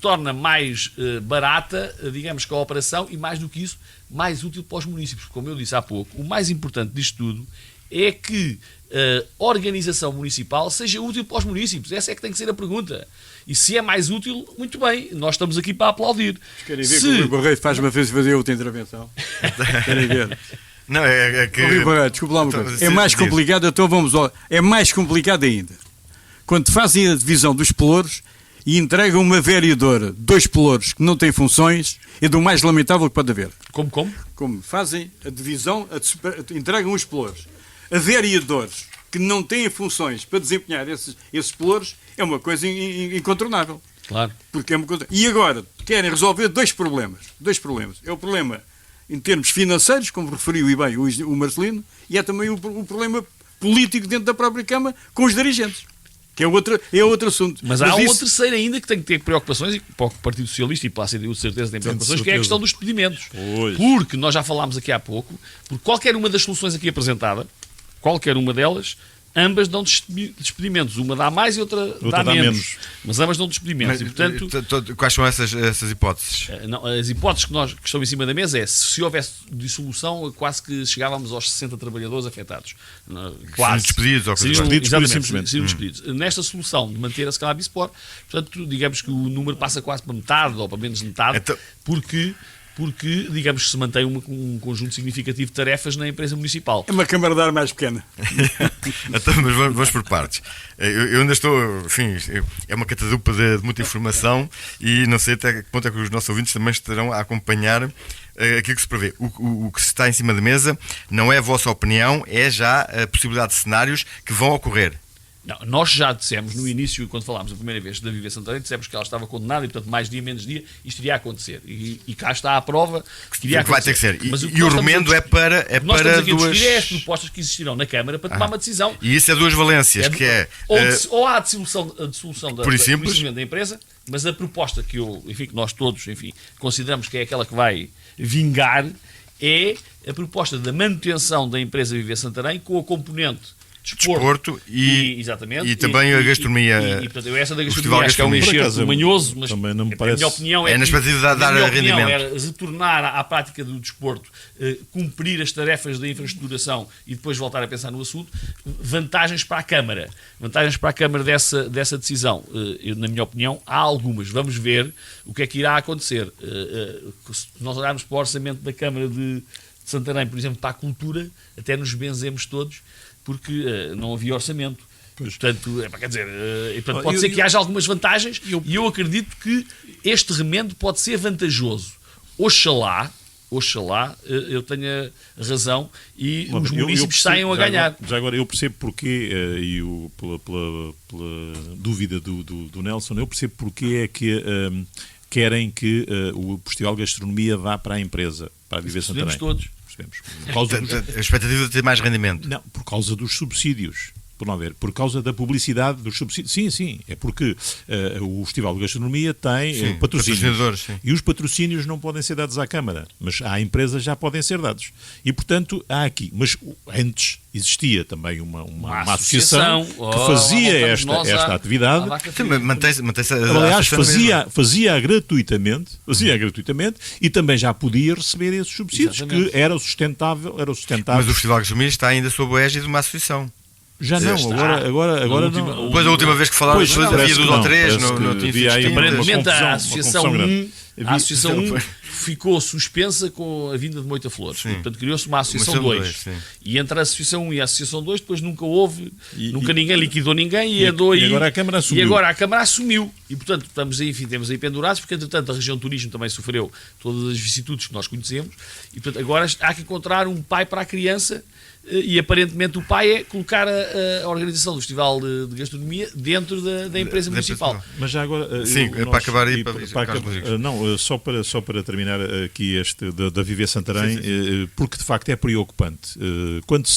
torna mais barata, digamos, que a operação e, mais do que isso, mais útil para os municípios. Como eu disse há pouco, o mais importante disto tudo é que a organização municipal seja útil para os municípios. Essa é que tem que ser a pergunta. E se é mais útil, muito bem, nós estamos aqui para aplaudir. Querem ver que o Rui Barreiro faz uma vez fazer outra intervenção? Querem ver? Não, é que... Rui Barreiro, desculpa lá uma coisa. É mais complicado, então vamos ao... É mais complicado ainda. Quando fazem a divisão dos pelouros e entregam uma vereadora, 2 pelouros que não têm funções, é do mais lamentável que pode haver. Como fazem a divisão, entregam os pelouros. A vereadores que não têm funções para desempenhar esses pelouros é uma coisa incontornável. Claro. Porque é uma coisa... E agora, querem resolver dois problemas. É o problema em termos financeiros, como referiu e bem o Marcelino, e é também o problema político dentro da própria Câmara com os dirigentes. Que é outro assunto. Mas há um terceiro ainda que tem que ter preocupações, e para o Partido Socialista e para a CDU de certeza tem preocupações, que é a questão dos despedimentos. Pois. Porque nós já falámos aqui há pouco, porque qualquer uma das soluções aqui apresentada, qualquer uma delas, ambas dão despedimentos. Uma dá mais e outra dá menos. Mas ambas dão despedimentos. Mas, e, portanto, quase são essas hipóteses? Não, as hipóteses que estão em cima da mesa é, se houvesse dissolução, quase que chegávamos aos 60 trabalhadores afetados. Quase. Despedidos, ou seriam despedidos. Nesta solução de manter a Scalabispor, portanto, digamos que o número passa quase para metade, ou para menos de metade, então... porque, digamos que se mantém um conjunto significativo de tarefas na empresa municipal. É uma câmara de ar mais pequena. Então, mas vamos por partes. Eu ainda estou, enfim, é uma catadupa de muita informação e não sei até que ponto é que os nossos ouvintes também estarão a acompanhar aquilo que se prevê. O que se está em cima da mesa não é a vossa opinião, é já a possibilidade de cenários que vão ocorrer. Não, nós já dissemos no início, quando falámos a primeira vez da Viver Santarém, dissemos que ela estava condenada e, portanto, mais dia, menos dia, isto iria acontecer. E cá está a prova que iria acontecer. Vai ter que ser. E o remendo é para nós estamos aqui duas... a discutir as propostas que existirão na Câmara para tomar uma decisão. E isso é duas valências, que é... Ou há a dissolução da empresa, mas a proposta que que nós todos, consideramos que é aquela que vai vingar, é a proposta da manutenção da empresa Viver Santarém com a componente desporto e também a gastronomia. Portanto, essa da gastronomia acho que é um enxerto manhoso, mas também não me parece... a minha opinião é na expectativa de dar rendimento. Era retornar à prática do desporto, cumprir as tarefas da infraestruturação e depois voltar a pensar no assunto. Vantagens para a Câmara dessa decisão, na minha opinião, há algumas. Vamos ver o que é que irá acontecer. Se nós olharmos para o orçamento da Câmara de Santarém, por exemplo, para a cultura, até nos benzemos todos, porque não havia orçamento. Pois. Portanto, quer dizer, pode ser que haja algumas vantagens e eu acredito que este remendo pode ser vantajoso. Oxalá eu tenha razão e os municípios saiam a ganhar. Já agora eu percebo porquê, pela dúvida do Nelson, eu percebo porquê é que querem que o Festival de Gastronomia vá para a empresa, para a Viver Santarém. Todos. Percebemos. A expectativa de ter mais rendimento. Não, por causa dos subsídios. por causa da publicidade dos subsídios. Sim, é porque o Festival de Gastronomia tem patrocínios. E os patrocínios não podem ser dados à Câmara, mas à empresa já podem ser dados. E, portanto, há aqui. Mas antes existia também uma associação que fazia esta atividade. Aliás, fazia gratuitamente e também já podia receber esses subsídios, que era sustentável. Mas o Festival de Gastronomia está ainda sob a égide de uma associação. Já não, agora não. Depois a última vez que falámos, havia 2 ou 3, não tinha aparentemente a Associação 1 ficou suspensa com a vinda de Moita Flores. Portanto, criou-se uma Associação 2. E entre a Associação 1 e a Associação 2, depois nunca houve, ninguém liquidou ninguém e andou aí. E agora a Câmara assumiu. E, portanto, temos aí pendurados, porque, entretanto, a região de turismo também sofreu todas as vicissitudes que nós conhecemos. E, portanto, agora há que encontrar um pai para a criança. E aparentemente o pai é colocar a organização do Festival de Gastronomia dentro da empresa municipal. Mas já agora... Sim, para acabar aí... Só para terminar aqui este da Viver Santarém, porque de facto é preocupante. Quando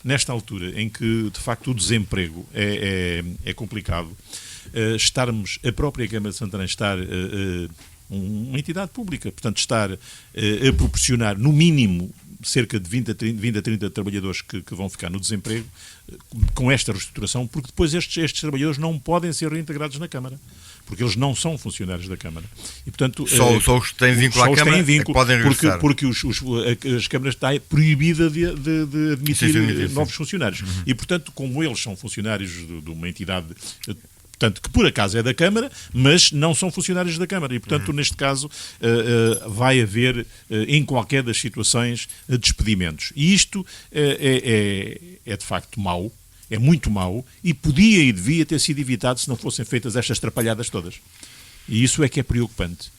nesta altura em que de facto o desemprego é complicado, a própria Câmara de Santarém estar... uma entidade pública, portanto estar a proporcionar no mínimo cerca de 20 a 30 trabalhadores que vão ficar no desemprego com esta reestruturação, porque depois estes trabalhadores não podem ser reintegrados na Câmara, porque eles não são funcionários da Câmara. E, portanto, só os que têm vínculo à Câmara podem regressar. Porque as câmaras estão proibidas de admitir novos funcionários. E, portanto, como eles são funcionários de uma entidade... Portanto, que por acaso é da Câmara, mas não são funcionários da Câmara. E, portanto, neste caso, vai haver, em qualquer das situações, despedimentos. E isto é de facto mau, é muito mau, e podia e devia ter sido evitado se não fossem feitas estas trapalhadas todas. E isso é que é preocupante.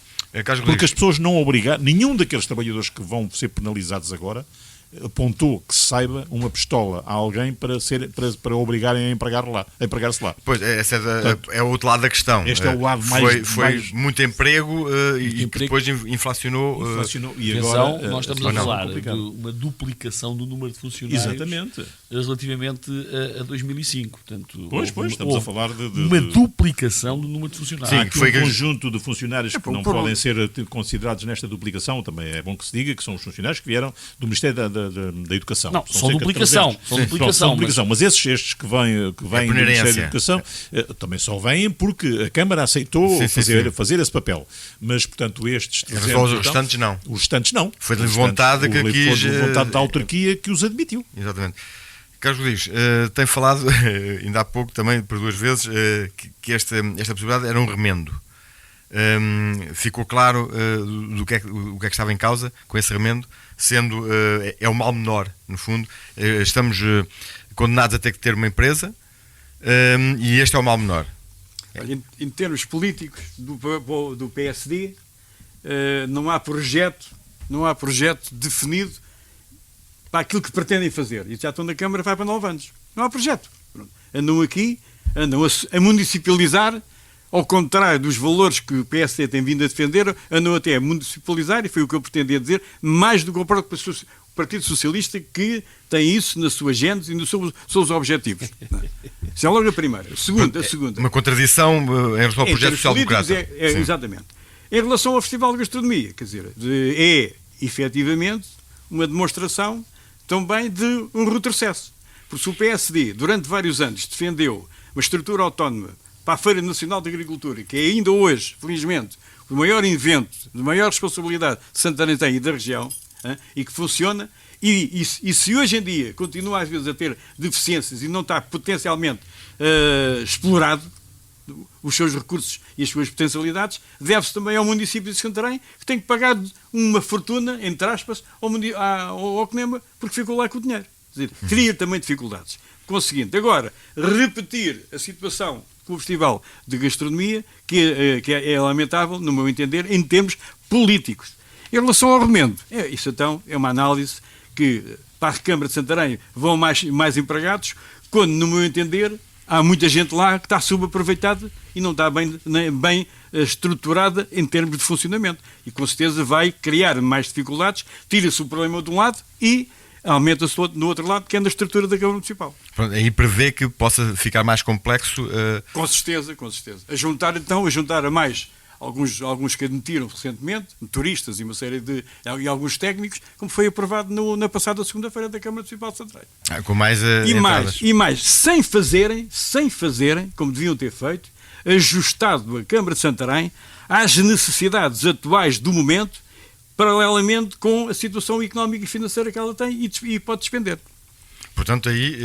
Porque as pessoas não obrigaram, nenhum daqueles trabalhadores que vão ser penalizados agora, apontou que se saiba uma pistola a alguém para obrigarem a empregar-se lá. Pois, esse é o outro lado da questão. Este é o lado foi muito emprego e que depois inflacionou. E agora nós estamos a falar de uma duplicação do número de funcionários. Exatamente. Relativamente a 2005. Portanto, estamos a falar de uma duplicação do número de funcionários. Sim, que foi um conjunto de funcionários que não podem ser considerados nesta duplicação. Também é bom que se diga que são os funcionários que vieram do Ministério da Educação. Não, são duplicação. Mas estes que vêm do Ministério da Educação também só vêm porque a Câmara aceitou fazer esse papel. Mas, portanto, estes... Os restantes não. Os restantes não. Foi de vontade que quis... Foi de vontade da autarquia que os admitiu. Exatamente. Carlos Rodrigues, tem falado, ainda há pouco também, por 2 vezes, que esta possibilidade era um remendo. Ficou claro o que é que estava em causa com esse remendo, sendo é o mal menor, no fundo. Estamos condenados a ter que ter uma empresa e este é o mal menor. Em termos políticos do PSD, não há projeto definido para aquilo que pretendem fazer. E já estão na Câmara, vai para 9 anos. Não há projeto. Andam a municipalizar, ao contrário dos valores que o PSD tem vindo a defender, andam até a municipalizar, e foi o que eu pretendia dizer, mais do que o próprio Partido Socialista, que tem isso na sua gênese e nos seus objetivos. Isso é logo a primeira. A segunda. Uma contradição em relação ao projeto social-democrata. Exatamente. Em relação ao Festival de Gastronomia, quer dizer, é efetivamente uma demonstração também de um retrocesso. Porque se o PSD, durante vários anos, defendeu uma estrutura autónoma para a Feira Nacional de Agricultura, que é ainda hoje, felizmente, o maior invento, de maior responsabilidade de Santarém tem e da região, e que funciona, e se hoje em dia continua às vezes a ter deficiências e não está potencialmente explorado os seus recursos e as suas potencialidades, deve-se também ao município de Santarém, que tem que pagar uma fortuna, entre aspas, ao CNEMA, porque ficou lá com o dinheiro. Quer dizer, cria também dificuldades. Conseguinte, agora, repetir a situação com o Festival de Gastronomia, que é lamentável, no meu entender, em termos políticos. Em relação ao remendo, isso então é uma análise que para a Câmara de Santarém vão mais empregados, quando, no meu entender, há muita gente lá que está subaproveitada e não está bem estruturada em termos de funcionamento. E com certeza vai criar mais dificuldades, tira-se o problema de um lado e aumenta-se no outro lado, que é na estrutura da Câmara Municipal. Pronto, aí prevê que possa ficar mais complexo. Com certeza. A juntar a mais alguns que admitiram recentemente, turistas e uma série e alguns técnicos, como foi aprovado na passada segunda-feira da Câmara Municipal de Santarém. Com mais e mais, sem fazerem, como deviam ter feito, ajustado a Câmara de Santarém às necessidades atuais do momento, paralelamente com a situação económica e financeira que ela tem e pode despender. Portanto, aí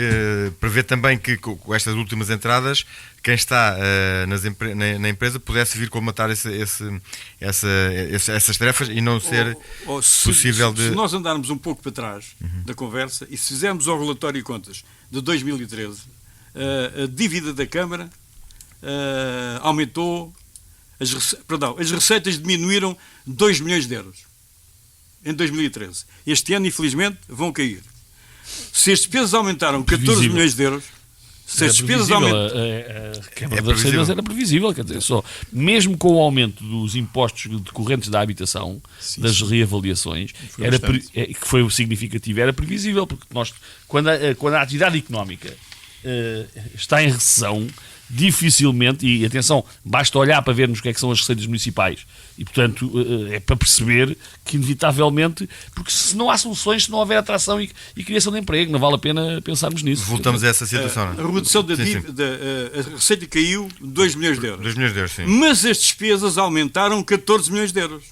prevê também que com estas últimas entradas, quem está na empresa pudesse vir colmatar essas tarefas e não ser possível de... Se nós andarmos um pouco para trás da conversa e se fizermos o relatório de contas de 2013, a dívida da Câmara aumentou, as receitas diminuíram 2 milhões de euros em 2013. Este ano, infelizmente, vão cair. Se as despesas aumentaram 14 milhões de euros, se as despesas aumentaram... A quebra das receitas era previsível, quer dizer, mesmo com o aumento dos impostos decorrentes da habitação, das reavaliações, que foi significativo, era previsível, porque quando a atividade económica está em recessão, dificilmente, e atenção, basta olhar para vermos o que é que são as receitas municipais e, portanto, é para perceber que inevitavelmente, porque se não há soluções, se não houver atração e criação de emprego, não vale a pena pensarmos nisso. Voltamos a essa situação. A redução da dívida, a receita caiu 2 milhões de euros. 2 milhões de euros, sim. Mas as despesas aumentaram 14 milhões de euros.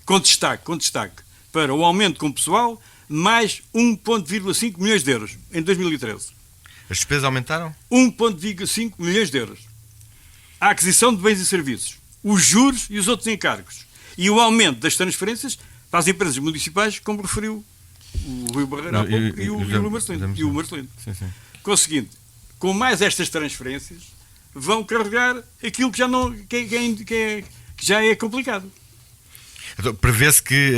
Com destaque para o aumento com pessoal, mais 1,5 milhões de euros em 2013. As despesas aumentaram? 1,5 milhões de euros. A aquisição de bens e serviços, os juros e os outros encargos. E o aumento das transferências para as empresas municipais, como referiu o Rui Barreiro há pouco e o Marcelino. Conseguinte, com mais estas transferências, vão carregar aquilo que já é complicado. Então, prevê-se que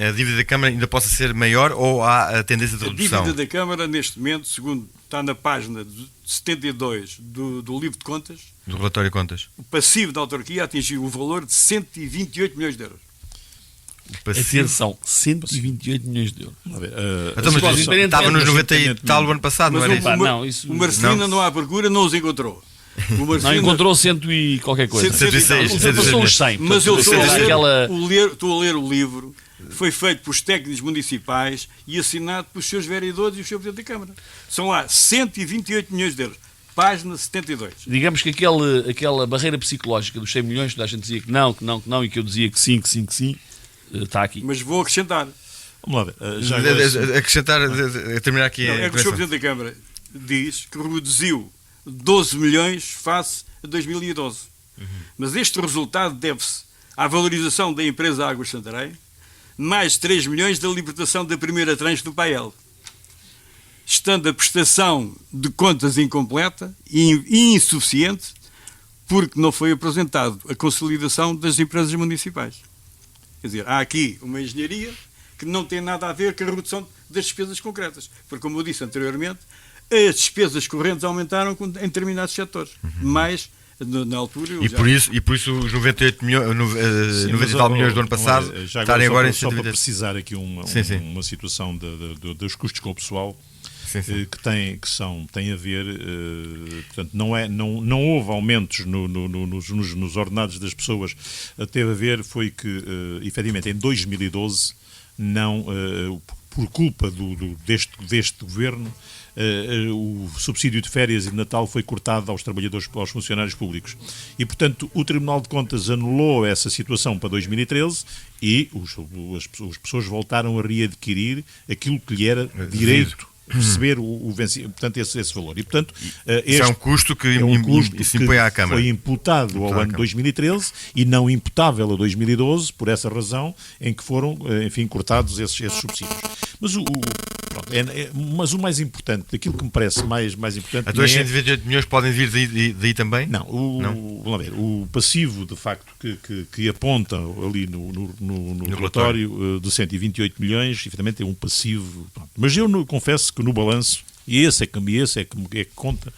a dívida da Câmara ainda possa ser maior ou há a tendência de redução? A dívida da Câmara, neste momento, segundo está na página 72 do livro de contas, do relatório de contas, o passivo da autarquia atingiu o valor de 128 milhões de euros. Atenção, 128 milhões de euros. Estava nos 90 e tal o ano passado, não era isso? O Marcelino não há procura, não os encontrou. Não encontrou 100 e qualquer coisa. 106. Passou uns 100. Mas eu estou a ler o livro. Foi feito pelos técnicos municipais e assinado pelos seus vereadores e o seu Presidente da Câmara. São lá 128 milhões de euros. Página 72. Digamos que aquela barreira psicológica dos 100 milhões, toda a gente dizia que não, e que eu dizia que sim, está aqui. Mas vou acrescentar. Vamos lá ver. Acrescentar, terminar aqui. É que o Sr. Presidente da Câmara diz que reduziu 12 milhões face a 2012. Mas este resultado deve-se à valorização da empresa Águas Santarém, mais 3 milhões da libertação da primeira tranche do PAEL, estando a prestação de contas incompleta e insuficiente, porque não foi apresentado a consolidação das empresas municipais. Quer dizer, há aqui uma engenharia que não tem nada a ver com a redução das despesas concretas, porque, como eu disse anteriormente, as despesas correntes aumentaram em determinados setores, mas na altura... E por isso os 98 milhões, 90 e tal milhões do ano passado estarem agora em 120. Só para precisar aqui uma situação dos custos com o pessoal, que tem a ver, portanto, não houve aumentos nos ordenados das pessoas, teve a ver foi que, efetivamente, em 2012, por culpa deste governo, o subsídio de férias e de Natal foi cortado aos funcionários públicos. E, portanto, o Tribunal de Contas anulou essa situação para 2013 e as pessoas voltaram a readquirir aquilo que lhe era direito receber portanto, esse valor. E, portanto, é um custo que se impõe à Câmara. Foi imputado ao ano de 2013 e não imputável a 2012, por essa razão em que foram, enfim, cortados esses subsídios. Mas o mais importante, daquilo que me parece mais importante... Então, estes 128 milhões podem vir daí também? Não. Vamos ver, o passivo, de facto, que aponta ali no relatório de 128 milhões, efetivamente é um passivo... Pronto. Mas eu confesso que no balanço E esse é que conta,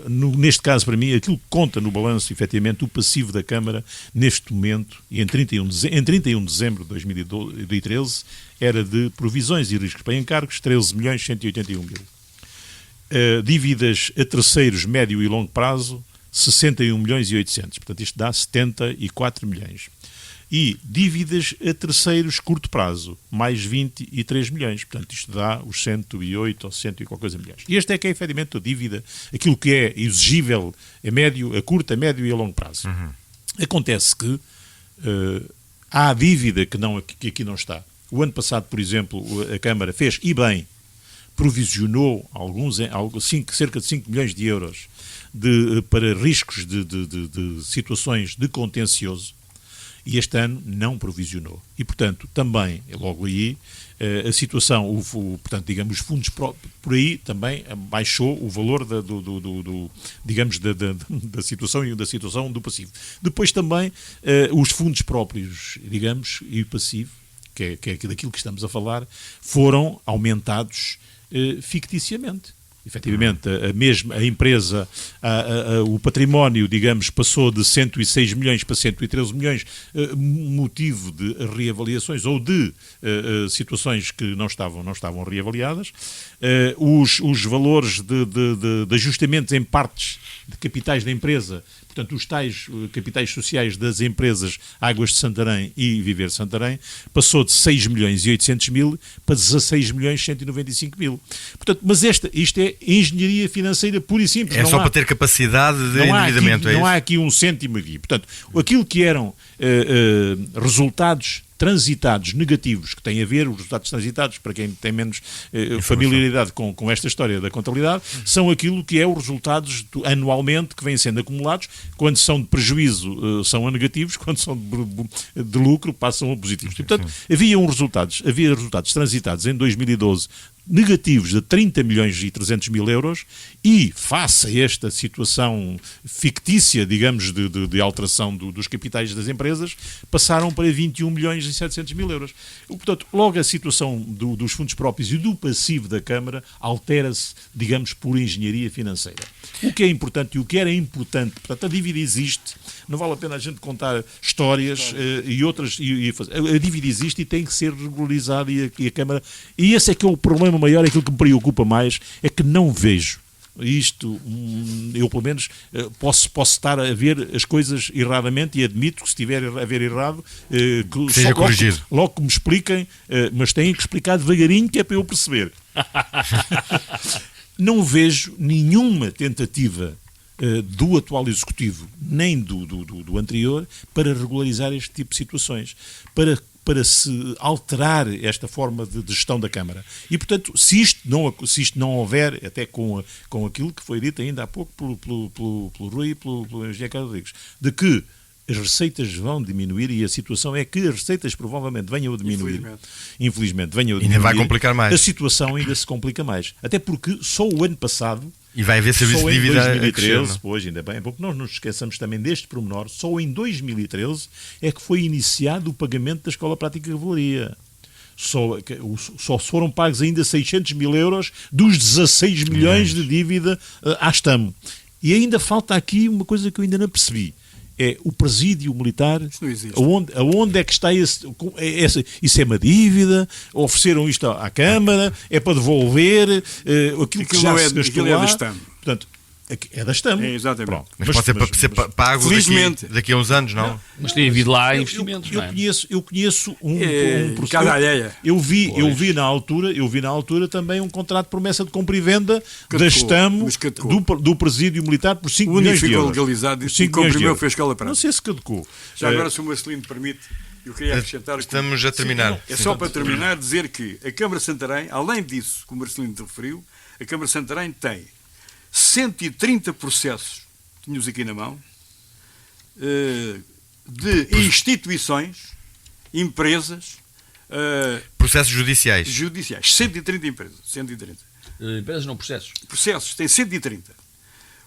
neste caso para mim, aquilo que conta no balanço, efetivamente, o passivo da Câmara neste momento, e em 31 de dezembro de 2013, era de provisões e riscos para encargos, 13.181.000. Dívidas a terceiros médio e longo prazo, 61.800.000. Portanto, isto dá 74 milhões. E dívidas a terceiros curto prazo, mais 23 milhões. Portanto, isto dá os 108 ou 100 e qualquer coisa milhões. E este é que é, efetivamente, a dívida, aquilo que é exigível a curto, a médio e a longo prazo. Acontece que há dívida que aqui não está. O ano passado, por exemplo, a Câmara fez, e bem, provisionou cerca de 5 milhões de euros para riscos de situações de contencioso, e este ano não provisionou. E, portanto, também, logo aí, a situação, portanto, digamos, os fundos por aí também baixou o valor da situação e da situação do passivo. Depois também os fundos próprios, digamos, e o passivo, que é daquilo que estamos a falar, foram aumentados ficticiamente. Efetivamente, a empresa, o património, digamos, passou de 106 milhões para 113 milhões, motivo de reavaliações ou de situações que não estavam reavaliadas. Os valores de ajustamentos em partes de capitais da empresa, portanto, os tais capitais sociais das empresas Águas de Santarém e Viver Santarém, passou de 6.800.000 para 16.195.000. Portanto, mas isto é engenharia financeira pura e simples. É só para ter capacidade de endividamento. Não há aqui um cêntimo aqui. Portanto, aquilo que eram resultados transitados negativos, que têm a ver, os resultados transitados, para quem tem menos familiaridade com esta história da contabilidade, são aquilo que é os resultados anualmente que vêm sendo acumulados. Quando são de prejuízo são a negativos, quando são de lucro passam a positivos. E, portanto, havia resultados transitados em 2012 negativos de 30 milhões e 300 mil euros e, face a esta situação fictícia, digamos, de alteração dos capitais das empresas, passaram para 21 milhões e 700 mil euros. Portanto, logo a situação dos fundos próprios e do passivo da Câmara altera-se, digamos, por engenharia financeira. O que é importante e o que era importante, portanto, a dívida existe, não vale a pena a gente contar histórias e outras, a dívida existe e tem que ser regularizada e a Câmara, e esse é que é o problema maior, aquilo que me preocupa mais, é que não vejo isto, eu pelo menos posso estar a ver as coisas erradamente e admito que se estiver a ver errado, que seja corrigido. Logo que me expliquem, mas têm que explicar devagarinho que é para eu perceber. Não vejo nenhuma tentativa do atual Executivo, nem do anterior, para regularizar este tipo de situações, para se alterar esta forma de gestão da Câmara. E, portanto, se isto não houver, até com aquilo que foi dito ainda há pouco pelo Rui e pelo Engenheiro Carlos Rodrigues, de que as receitas vão diminuir, e a situação é que as receitas provavelmente venham a diminuir. Infelizmente venham a diminuir. Ainda vai complicar mais. A situação ainda se complica mais. Até porque só o ano passado, e vai haver serviço de dívida em 2013, pois, ainda bem, porque nós nos esqueçamos também deste pormenor, só em 2013 é que foi iniciado o pagamento da Escola Prática de Cavalaria. Só foram pagos ainda 600 mil euros dos 16 milhões de dívida à STAM. E ainda falta aqui uma coisa que eu ainda não percebi. É o presídio militar. Isso não existe. Aonde é que está isso é uma dívida? Ofereceram isto à Câmara? É para devolver aquilo que já se gastou lá? É da STAM. Portanto, é da STAM. É, exatamente. Pronto. Mas pode ser pago daqui a uns anos, não? Mas tem havido lá investimentos, não é? Eu conheço um casa alheia. Eu vi na altura também um contrato de promessa de compra e venda da STAM do presídio militar por 5 milhões de euros. O único ficou legalizado e comprimeu foi a Escola Prática. Não sei se caducou. Já agora, se o Marcelino permite, eu queria acrescentar... Estamos a terminar. É só para terminar dizer que a Câmara de Santarém, além disso, como o Marcelino te referiu, a Câmara de Santarém tem 130 processos, tínhamos aqui na mão, de instituições, empresas... processos judiciais. 130 empresas. 130. Empresas não, processos. Processos, tem 130.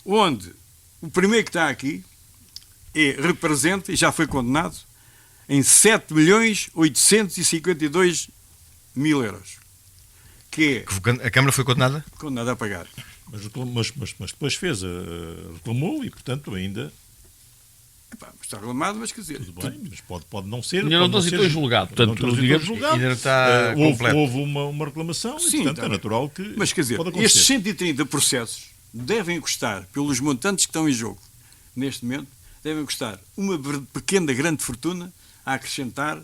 Onde o primeiro que está aqui representa, e já foi condenado, em 7.852.000 euros. que a Câmara foi condenada? Condenada a pagar. Mas depois fez, reclamou e, portanto, ainda... Está reclamado, mas quer dizer... Tudo bem, mas pode não ser... Ainda não transitou em julgado. Portanto, digamos, ainda não está completo. Houve uma reclamação e, portanto, é natural que... Mas, quer dizer, estes 130 processos devem custar, pelos montantes que estão em jogo, neste momento, devem custar uma pequena, grande fortuna a acrescentar.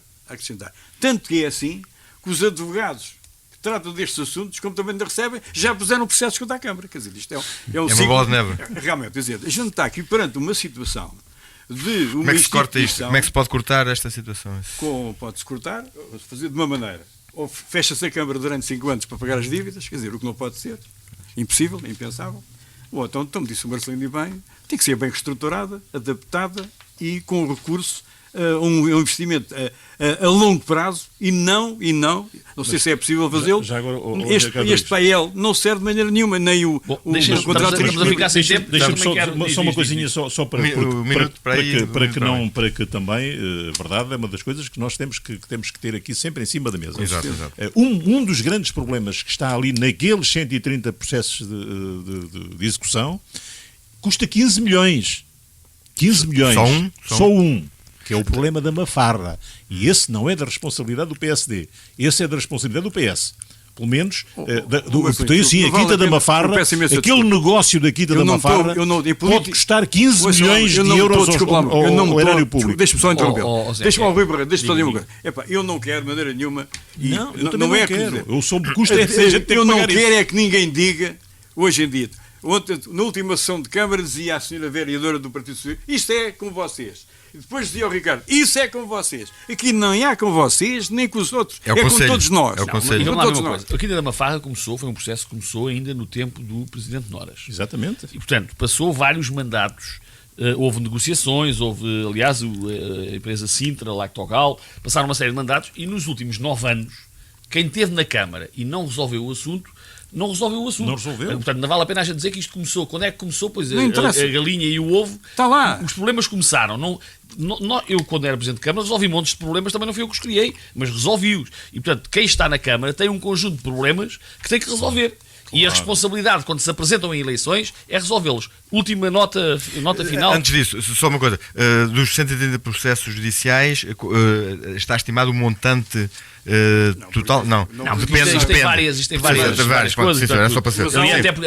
Tanto que é assim que os advogados que tratam destes assuntos, como também ainda recebem, já puseram processos contra a Câmara. Quer dizer, isto é um uma bola de neve. Realmente, quer dizer, a gente está aqui perante uma situação de uma Como é que se corta isto? Como é que se pode cortar esta situação? Pode-se cortar, fazer de uma maneira. Ou fecha-se a Câmara durante 5 anos para pagar as dívidas, quer dizer, o que não pode ser. Impossível, impensável. Ou então, como disse o Marcelino e bem, tem que ser bem reestruturada, adaptada e com recurso a um investimento a longo prazo e não sei se é possível fazê-lo. Este PAEL não serve de maneira nenhuma, nem o contrato de ficar sem tempo. Deixa-me só uma coisinha só para que também, verdade, é uma das coisas que nós temos que ter aqui sempre em cima da mesa. Exato. Um dos grandes problemas que está ali naqueles 130 processos de execução custa 15 milhões. 15 milhões. Só um. Que é o problema da Mafarra. E esse não é da responsabilidade do PSD. Esse é da responsabilidade do PS. Pelo menos, a Quinta da Mafarra, aquele negócio da Quinta da Mafarra pode custar 15 milhões de euros ao erário público. Deixa-me só interromper. Deixa-me só dizer uma coisa. Eu não quero de maneira nenhuma. Eu também não quero. Eu soube que custa eu não quero é que ninguém diga, hoje em dia, ontem, na última sessão de Câmara, dizia a senhora vereadora do Partido Socialista, isto é com vocês. E depois dizia ao Ricardo, isso é com vocês. Aqui não há com vocês, nem com os outros. É com todos nós. É o Conselho. A Quinta da Mafarra foi um processo que começou ainda no tempo do Presidente Noras. Exatamente. E, portanto, passou vários mandatos. Houve negociações, aliás, a empresa Sintra, Lactogal, passaram uma série de mandatos e nos últimos 9 anos, quem esteve na Câmara e não resolveu o assunto, não resolveu. Portanto, não vale a pena a gente dizer que isto começou. Quando é que começou? Pois a galinha e o ovo. Está lá. Os problemas começaram. Eu, quando era Presidente de Câmara, resolvi montes de problemas, também não fui eu que os criei, mas resolvi-os. E, portanto, quem está na Câmara tem um conjunto de problemas que tem que resolver. Claro. E a responsabilidade, quando se apresentam em eleições, é resolvê-los. Última nota final. Antes disso, só uma coisa. Dos 130 processos judiciais, está estimado o montante total? Não, depende. Isto tem várias coisas. É só para ser.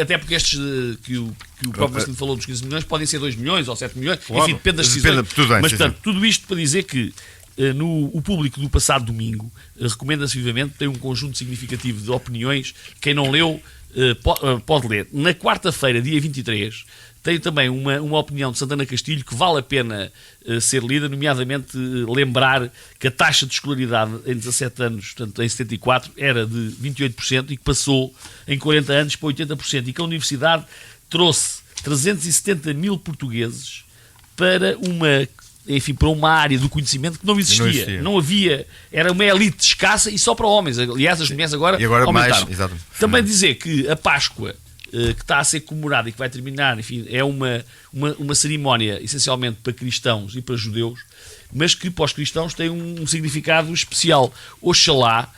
Até porque estes que o próprio Marcelino falou dos 15 milhões podem ser 2 milhões ou 7 milhões. Claro. Enfim, depende das decisões. Mas, portanto, tudo isto para dizer que o público do passado domingo recomenda-se vivamente, tem um conjunto significativo de opiniões. Quem não leu pode ler. Na quarta-feira, dia 23, tem também uma opinião de Santana Castilho que vale a pena ser lida, nomeadamente lembrar que a taxa de escolaridade em 17 anos, portanto em 74, era de 28% e que passou em 40 anos para 80%, e que a Universidade trouxe 370 mil portugueses para uma área do conhecimento que não existia. Não havia. Era uma elite escassa e só para homens. Aliás, as mulheres agora aumentaram. Também dizer que a Páscoa, que está a ser comemorada e que vai terminar, enfim, é uma cerimónia essencialmente para cristãos e para judeus, mas que para os cristãos tem um significado especial. Oxalá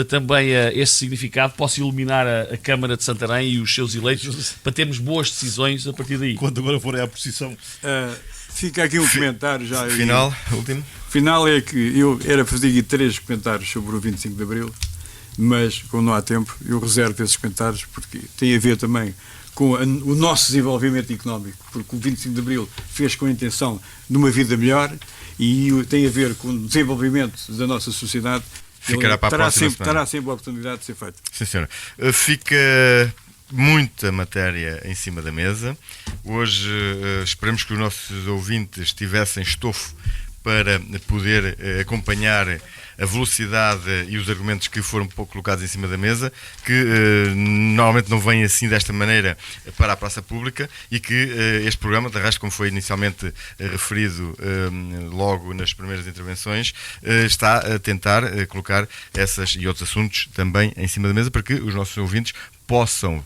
também esse significado possa iluminar a Câmara de Santarém e os seus eleitos para termos boas decisões a partir daí. Quando agora forem à procissão... Fica aqui um comentário já. Último. Final é que eu era fazer aqui 3 comentários sobre o 25 de Abril, mas como não há tempo, eu reservo esses comentários porque tem a ver também com o nosso desenvolvimento económico, porque o 25 de Abril fez com a intenção de uma vida melhor e tem a ver com o desenvolvimento da nossa sociedade. Terá sempre a oportunidade de ser feito. Sim, senhora. Fica muita matéria em cima da mesa. Hoje esperamos que os nossos ouvintes tivessem estofo para poder acompanhar a velocidade e os argumentos que foram pouco colocados em cima da mesa, que normalmente não vêm assim desta maneira para a praça pública, e que este programa, de resto, como foi inicialmente referido logo nas primeiras intervenções, está a tentar colocar essas e outros assuntos também em cima da mesa para que os nossos ouvintes possam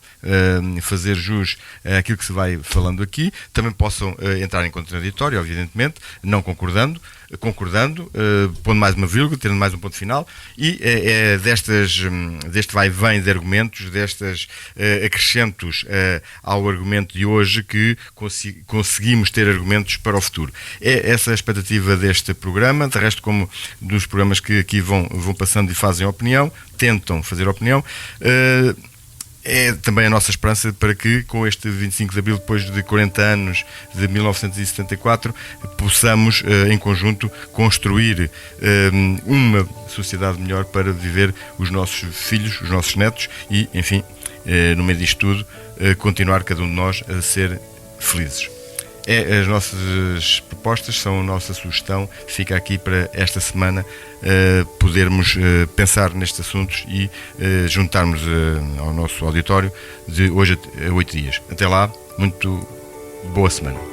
fazer jus àquilo que se vai falando aqui, também possam entrar em contraditório, evidentemente, não concordando, pondo mais uma vírgula, tendo mais um ponto final, e deste vai-vem de argumentos, destes acrescentos ao argumento de hoje, que conseguimos ter argumentos para o futuro. É essa a expectativa deste programa, de resto, como dos programas que aqui vão passando e fazem opinião, tentam fazer opinião. É também a nossa esperança para que, com este 25 de Abril, depois de 40 anos de 1974, possamos, em conjunto, construir uma sociedade melhor para viver os nossos filhos, os nossos netos e, enfim, no meio disto tudo, continuar cada um de nós a ser felizes. As nossas propostas, são a nossa sugestão, fica aqui para esta semana podermos pensar nestes assuntos e juntarmos ao nosso auditório de hoje a 8 dias. Até lá, muito boa semana.